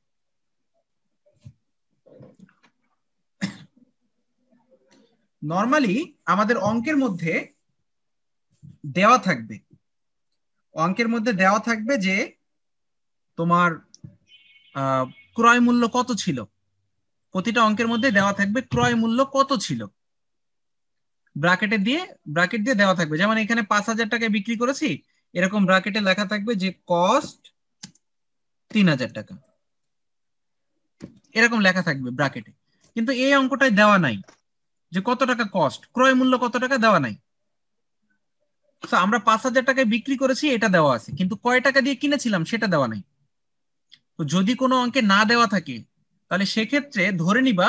নরমালি আমাদের অঙ্কের মধ্যে দেওয়া থাকবে, যে তোমার ক্রয় মূল্য কত ছিল। প্রতিটা অঙ্কের মধ্যে দেওয়া থাকবে ক্রয় মূল্য কত ছিল, ব্র্যাকেট দিয়ে দেওয়া থাকবে। যেমন এখানে 5,000 টাকায় বিক্রি করেছি, এরকম ব্র্যাকেটে লেখা থাকবে যে কস্ট 3,000 টাকা, এরকম লেখা থাকবে ব্র্যাকেটে। কিন্তু এই অঙ্কটায় দেওয়া নাই যে কত টাকা কস্ট, ক্রয় মূল্য কত টাকা দেওয়া নাই। তো আমরা 5,000 টাকায় বিক্রি করেছি এটা দেওয়া আছে, কিন্তু কয় টাকা দিয়ে কিনেছিলাম সেটা দেওয়া নাই। তো যদি কোনো অঙ্কে না দেওয়া থাকে তাহলে সেক্ষেত্রে ধরে নিবা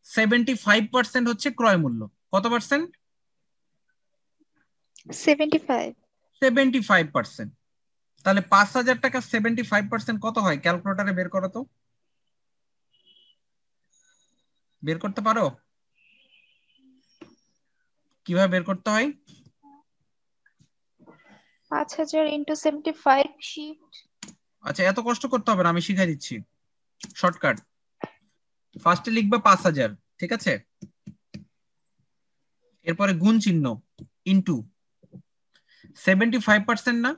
75% হচ্ছে ক্রয় মূল্য। কত পার্সেন্ট?
75।
75%। তাহলে 5,000 টাকা 75% কত হয়? ক্যালকুলেটরে বের করো তো, বের করতে পারো? কিভাবে বের করতে হয়?
5,000 ইন্টু 75 শিট।
আচ্ছা, এত কষ্ট করতে হবে না, আমি শিখাই দিচ্ছি শর্টকাট। ফার্স্টে লিখবা 5,000, ঠিক আছে? এরপরে গুণ চিহ্ন, ইনটু 75% না?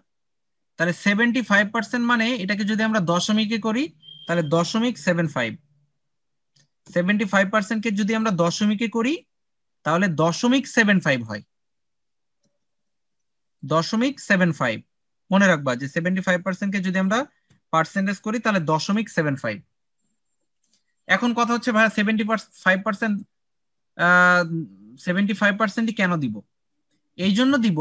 তাহলে 75% মানে এটাকে যদি আমরা দশমিকে করি তাহলে 0.75। 75% কে যদি আমরা দশমিকে করি তাহলে 0.75 হয়। 0.75 মনে রাখবা যে 75% কে যদি আমরা পার্সেন্টেজ করি তাহলে 0.75। এখন কথা হচ্ছে ভাইয়া 75% কেন দিব? এই জন্য দিব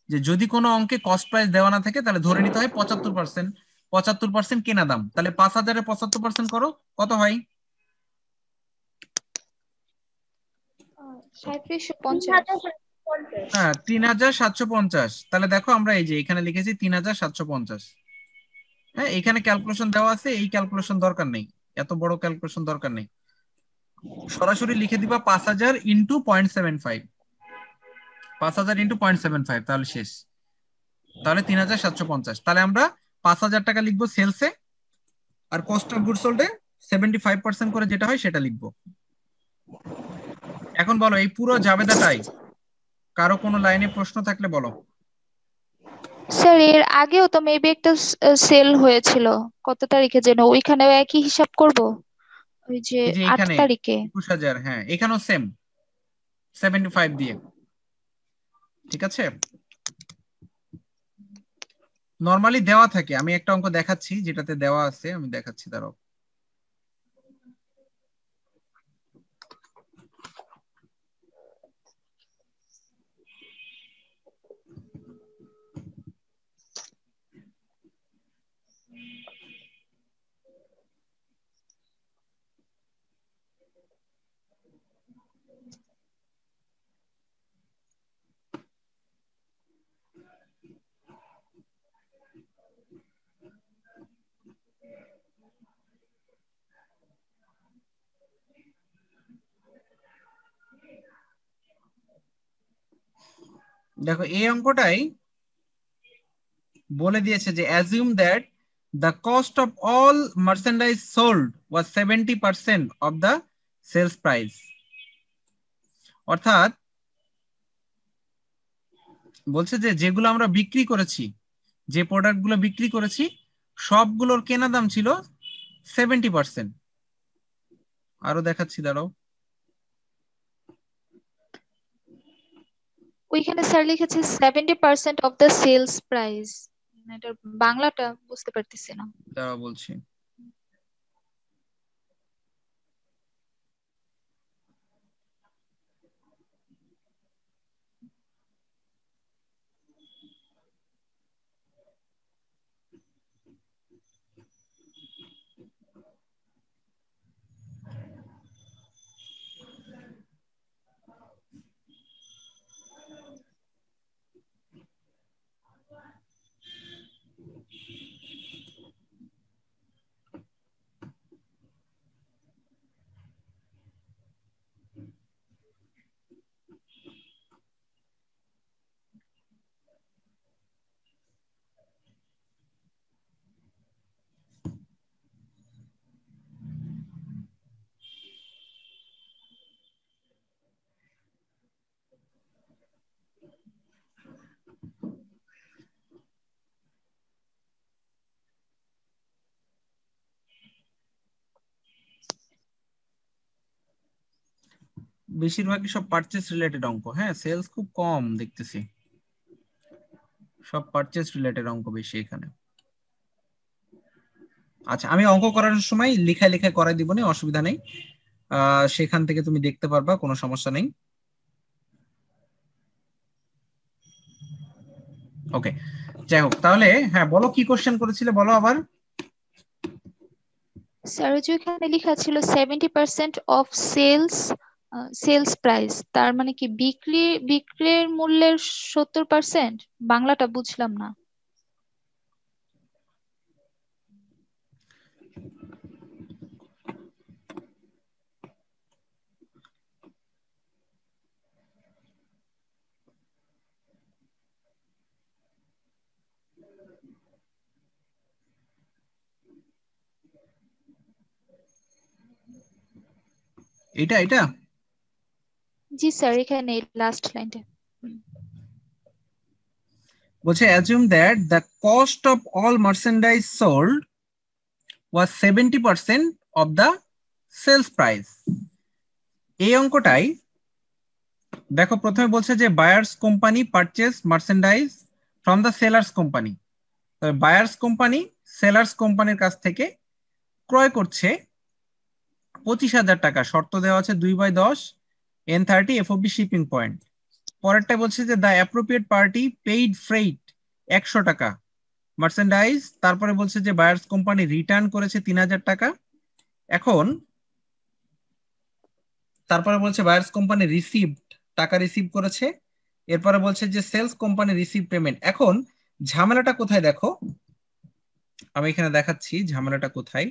যে যদি কোনো অঙ্কে কস্ট প্রাইস দেওয়া না থাকে তাহলে ধরে নিতে হয় 75%। 75% কেনা দাম, তাহলে 5,000 এর 75% করো, কত হয়?
3750।
হ্যাঁ, 3,750। তাহলে দেখো আমরা এই যে এখানে লিখেছি 3,750। হ্যাঁ, এখানে ক্যালকুলেশন দেওয়া আছে, এই ক্যালকুলেশন দরকার নেই, এত বড় ক্যালকুলেশন দরকার নেই, সরাসরি লিখে দিবা 5,000 ইন্টু 0.75। 5,000 ইন্টু 0.75, তাহলে শেষ। তাহলে 3,750। তাহলে আমরা 5,000 টাকা লিখবো সেলসে, আর কস্ট অফ গুডস সোল্ডে 75% করে যেটা হয় সেটা লিখবো। এখন বলো এই পুরো জাবেদাটাই কারো কোনো লাইনে প্রশ্ন থাকলে বলো।
স্যার এর আগেও তো মেবি একটা সেল হয়েছিল, কত তারিখে যেন, ওইখানেও একই হিসাব করব? ওই যে
এই যে
8
এখানে
তারিখে।
21,000, হ্যাঁ এখানেও সেম 75 দিয়ে, ঠিক আছে? নরমালি দেওয়া থাকে, আমি একটা অঙ্ক দেখাচ্ছি যেটাতে দেওয়া আছে, আমি দেখাচ্ছি দাঁড়াও। দেখো এই অঙ্কটাই বলে দিয়েছে যে assume that the cost of all merchandise sold was 70% of the sales price. অর্থাৎ বলছে যে যেগুলো আমরা বিক্রি করেছি, যে প্রোডাক্টগুলো বিক্রি করেছি সবগুলোর কেনা দাম ছিল 70%। আরো দেখাচ্ছি দাঁড়াও।
ওইখানে স্যার লিখেছে 70% অফ দ্য সেলস প্রাইস। এটার বাংলাটা বুঝতে পারতেছি না।
দাঁড়াও বলছি। বেশিরভাগই সব পারচেজ রিলেটেড অঙ্ক। হ্যাঁ, সেলস খুব কম দেখতেছি, সব পারচেজ রিলেটেড অঙ্ক বেশি এখানে। আচ্ছা, আমি অঙ্ক করার সময় লেখায় লেখায় করাই দিব না, অসুবিধা নেই, সেখান থেকে তুমি দেখতে পারবা, কোনো সমস্যা নেই। ওকে, যাই হোক, তাহলে হ্যাঁ বলো কি কোশ্চেন করেছিলে, বলো আবার।
স্যার ওই যে এখানে লেখা ছিল 70% অফ সেলস প্রাইস, তার মানে কি বিক্রির মূল্যের 70%? বাংলাটা বুঝলাম না।
এটা এটা
জি স্যার, এখানে লাস্ট লাইনটা।
বলছে assume that the cost of all merchandise sold was 70% of the sales price। এই অঙ্কটাই দেখো, প্রথমে বলছে যে buyers company purchase merchandise from the sellers company. Buyers company sellers কোম্পানির কাছ থেকে ক্রয় করছে 25,000 টাকা, শর্ত দেওয়া আছে 2/10 N30 FOB শিপিং পয়েন্ট। পরেরটা বলছে যে the appropriate party paid freight 100 টাকা মার্চেন্ডাইজ, তারপরে বলছে যে বায়ার্স কোম্পানি রিটার্ন করেছে 3,000 টাকা। এখন তারপরে বলছে বায়ার্স কোম্পানি টাকা রিসিভ করেছে, এরপরে বলছে যে সেলস কোম্পানি রিসিভ পেমেন্ট। এখন ঝামেলাটা কোথায় দেখো, আমি এখানে দেখাচ্ছি ঝামেলাটা কোথায়।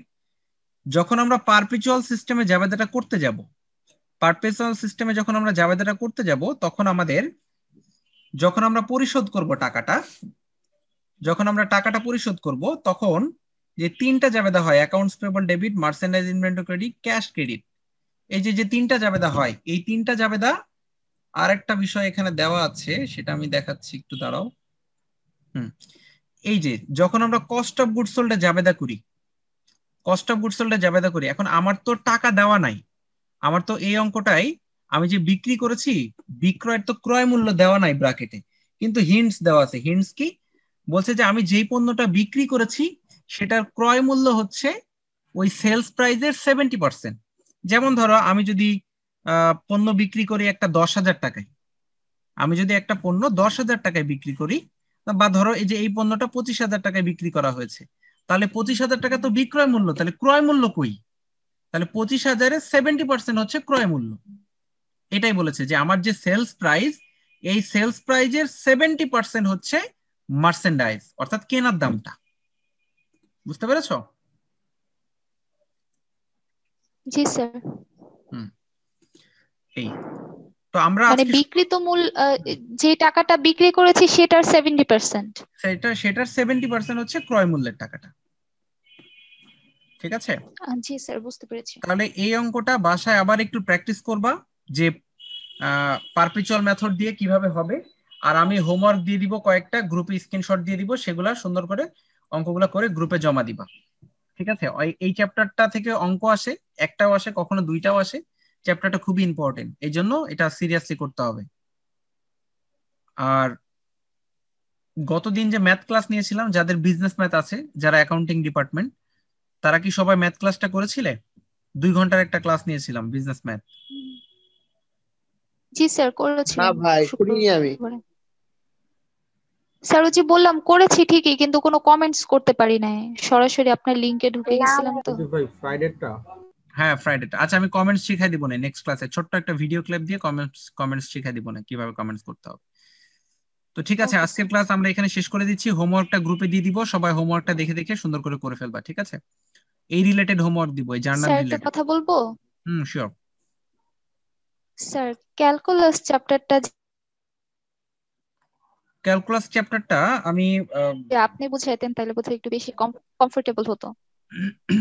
যখন আমরা পারপিচুয়াল সিস্টেমে জাবেদাটা করতে যাব, পারপিচুয়াল সিস্টেমে যখন আমরা জাবেদাটা করতে যাব, তখন আমাদের যখন আমরা পরিশোধ করব টাকাটা, যখন আমরা টাকাটা পরিশোধ করব, তখন যে তিনটা জাবেদা হয়, accounts payable debit, merchandise inventory credit, cash credit, এই যে তিনটা জাবেদা হয়, এই তিনটা জাবেদা আর একটা বিষয় এখানে দেওয়া আছে, সেটা আমি দেখাচ্ছি, একটু দাঁড়াও। এই যে যখন আমরা কস্ট অফ গুডস সোল্ডে জাবেদা করি, কস্ট অফ গুডস সোল্ডে জাবেদা করি, এখন আমার তো টাকা দেওয়া নাই, আমার তো এই অঙ্কটাই আমি যে বিক্রি করেছি, বিক্রয়ের তো ক্রয় মূল্য দেওয়া নাই ব্র্যাকেটে, কিন্তু হিন্টস দেওয়া আছে। হিন্টস কি বলছে যে আমি যেই পণ্যটা বিক্রি করেছি সেটার ক্রয় মূল্য হচ্ছে ওই সেলস প্রাইজের 70%। যেমন ধরো আমি যদি পণ্য বিক্রি করি একটা 10,000 টাকায়, আমি যদি একটা পণ্য 10,000 টাকায় বিক্রি করি, বা ধরো এই যে এই পণ্যটা 25,000 টাকায় বিক্রি করা হয়েছে, তাহলে 25,000 টাকা তো বিক্রয় মূল্য, তাহলে ক্রয় মূল্য কই? তাহলে 25,000-এর 70% হচ্ছে ক্রয় মূল্য। এটাই বলেছে যে আমার যে সেলস প্রাইস, এই সেলস প্রাইজের 70% হচ্ছে মার্চেন্ডাইজ, অর্থাৎ কেনার দামটা। বুঝতে পেরেছো?
জি স্যার।
এই তো আমরা
মানে
আজকে
বিক্রিত মূল্য, যে টাকাটা বিক্রি করেছি সেটার 70%।
সেটার 70% হচ্ছে ক্রয় মূল্যের টাকাটা। ঠিক আছে?
জি স্যার, বুঝতে পেরেছি।
তাহলে এই অঙ্কটা বাসায় আবার একটু প্র্যাকটিস করবা, যে পারপিচুয়াল মেথড দিয়ে কিভাবে হবে। আর আমি হোমওয়ার্ক দিয়ে দিব কয়েকটা, গ্রুপে স্ক্রিনশট দিয়ে দিব, সেগুলা সুন্দর করে অঙ্কগুলা করে গ্রুপে জমা দিবা। ঠিক আছে? এই চ্যাপ্টারটা থেকে অঙ্ক আসে, একটাও আসে, কখনো দুইটাও আসে। চ্যাপ্টারটা খুবই ইম্পর্টেন্ট, এই জন্য এটা সিরিয়াসলি করতে হবে। আর গতদিন যে ম্যাথ ক্লাস নিয়েছিলাম, যাদের বিজনেস ম্যাথ আছে, যারা অ্যাকাউন্টিং ডিপার্টমেন্ট, তারা কি সবাই ম্যাথ ক্লাসটা করেছিলে? 2 ঘন্টার একটা ক্লাস নিয়েছিলাম বিজনেস ম্যাথ।
জি স্যার,
না
করেছিলাম
ভাই, করিনি আমি।
শুক্রবারে। স্যার ওই যে বললাম করেছি ঠিকই, কিন্তু কোনো কমেন্টস করতে পারি নাই, সরাসরি আপনার লিংকে ঢুকে গেছিলাম তো।
ভাই ফ্রাইডেটা,
হ্যাঁ ফ্রাইডেটা। আচ্ছা, আমি কমেন্টস শিখাই দিব না নেক্সট ক্লাসে, ছোট্ট একটা ভিডিও ক্লিপ দিয়ে কমেন্টস শিখাই দিব না কিভাবে কমেন্টস করতে হবে। তো ঠিক আছে,
ওকে
আজকের
স্যার।
ক্লাস আমরা এখানে শেষ করে দিচ্ছি। হোমওয়ার্কটা গ্রুপে দিয়ে দিব, সবাই হোমওয়ার্কটা দেখে দেখে সুন্দর করে ফেলবা। ঠিক আছে? এই রিলেটেড হোমওয়ার্ক দিব, এই জার্নাল
স্যার একটা
রিলেটেড।
কথা বলবো?
শিওর।
স্যার ক্যালকুলাস চ্যাপ্টারটা
ক্যালকুলাস চ্যাপ্টারটা আমি
যে আপনি বুঝাইতেন তাহলে বোধহয় একটু বেশি কমফোর্টেবল হতো।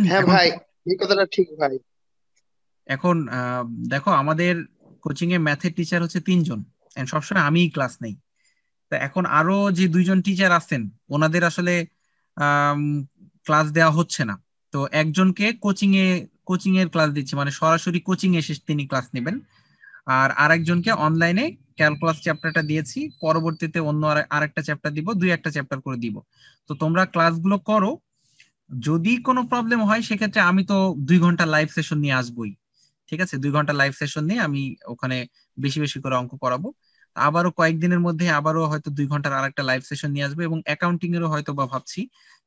হ্যাঁ
এখন
ভাই, এই কথাটা ঠিক ভাই।
এখন দেখো, আমাদের কোচিং এ ম্যাথের টিচার হচ্ছে 3 জন, and সবসময় আমিই ক্লাস নেই। তা এখন আরো যে 2 জন টিচার আছেন, ওনাদের আসলে ক্লাস দেওয়া হচ্ছে না। তো একজনকে কোচিং এর ক্লাস দিচ্ছে, মানে সরাসরি কোচিং এসে তিনি ক্লাস নেবেন। আর আরেকজনকে অনলাইনে ক্যালকুলাস চ্যাপ্টারটা দিয়েছি, পরবর্তীতে অন্য আরেকটা চ্যাপ্টার দিব, একটা চ্যাপ্টার করে দিব। তো তোমরা ক্লাসগুলো করো, যদি কোনো প্রবলেম হয় সেক্ষেত্রে আমি তো 2 ঘন্টা লাইভ সেশন নিয়ে আসবোই, ঠিক আছে? 2 ঘন্টা লাইভ সেশন নিয়ে আমি ওখানে বেশি বেশি করে অঙ্ক করাবো। আবারও কয়েকদিনের মধ্যে আবারও হয়তো 2 ঘন্টার আরেকটা লাইভ সেশন নিয়ে আসবো, এবং অ্যাকাউন্টিং এরও হয়তো বা ভাবছি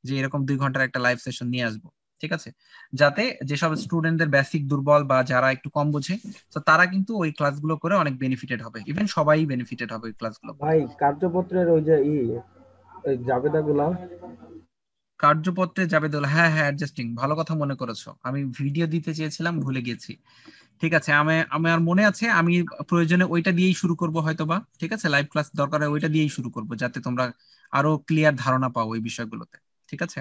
যে এরকম 2 ঘন্টার একটা লাইভ সেশন নিয়ে আসবো, ঠিক আছে? যাতে যেসব স্টুডেন্টদের বেসিক দুর্বল বা যারা একটু কম বোঝে, তো তারা কিন্তু ওই ক্লাসগুলো করে অনেক বেনিফিটেড হবে, ইভেন সবাই বেনিফিটেড হবে ওই ক্লাসগুলো।
ভাই কার্যপত্রের ওই যে ওই জাবেদাগুলা
কার্যপত্রে যাবে দোলা, হ্যাঁ হ্যাঁ, অ্যাডজাস্টিং, ভালো কথা মনে করেছো, আমি ভিডিও দিতে চেয়েছিলাম ভুলে গেছি। ঠিক আছে, আমার মনে আছে, আমি প্রয়োজনে ওইটা দিয়েই শুরু করব হয়তোবা, ঠিক আছে? লাইভ ক্লাস দরকার হয় ওইটা দিয়েই শুরু করব, যাতে তোমরা আরো ক্লিয়ার ধারণা পাও ওই বিষয়গুলোতে, ঠিক আছে?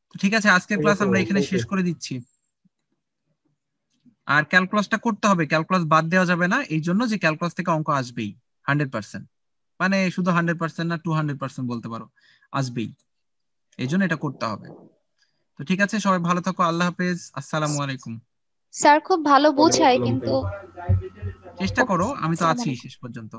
তো ঠিক আছে, আজকের
ঠিক
ক্লাস
আছে
আমরা
ভাই,
এখানে
থ্যাংক
শেষ
ইউ।
করে দিচ্ছি। আর ক্যালকুলাসটা করতে হবে, ক্যালকুলাস বাদ দেওয়া যাবে না, এই জন্য যে ক্যালকুলাস থেকে অঙ্ক আসবেই 100%, মানে শুধু 100% না 200% বলতে পারো, আসবেই, এই জন্য এটা করতে হবে। তো ঠিক আছে, সবাই ভালো থাকো, আল্লাহ হাফেজ, আসসালামু আলাইকুম।
স্যার খুব ভালো
ওয়ালাইকুম
বোঝায়
আসসালাম,
কিন্তু
thank you।
চেষ্টা
ওকে,
করো, আমি তো
আসসালামু
আছি
আলাইকুম।
শেষ পর্যন্ত।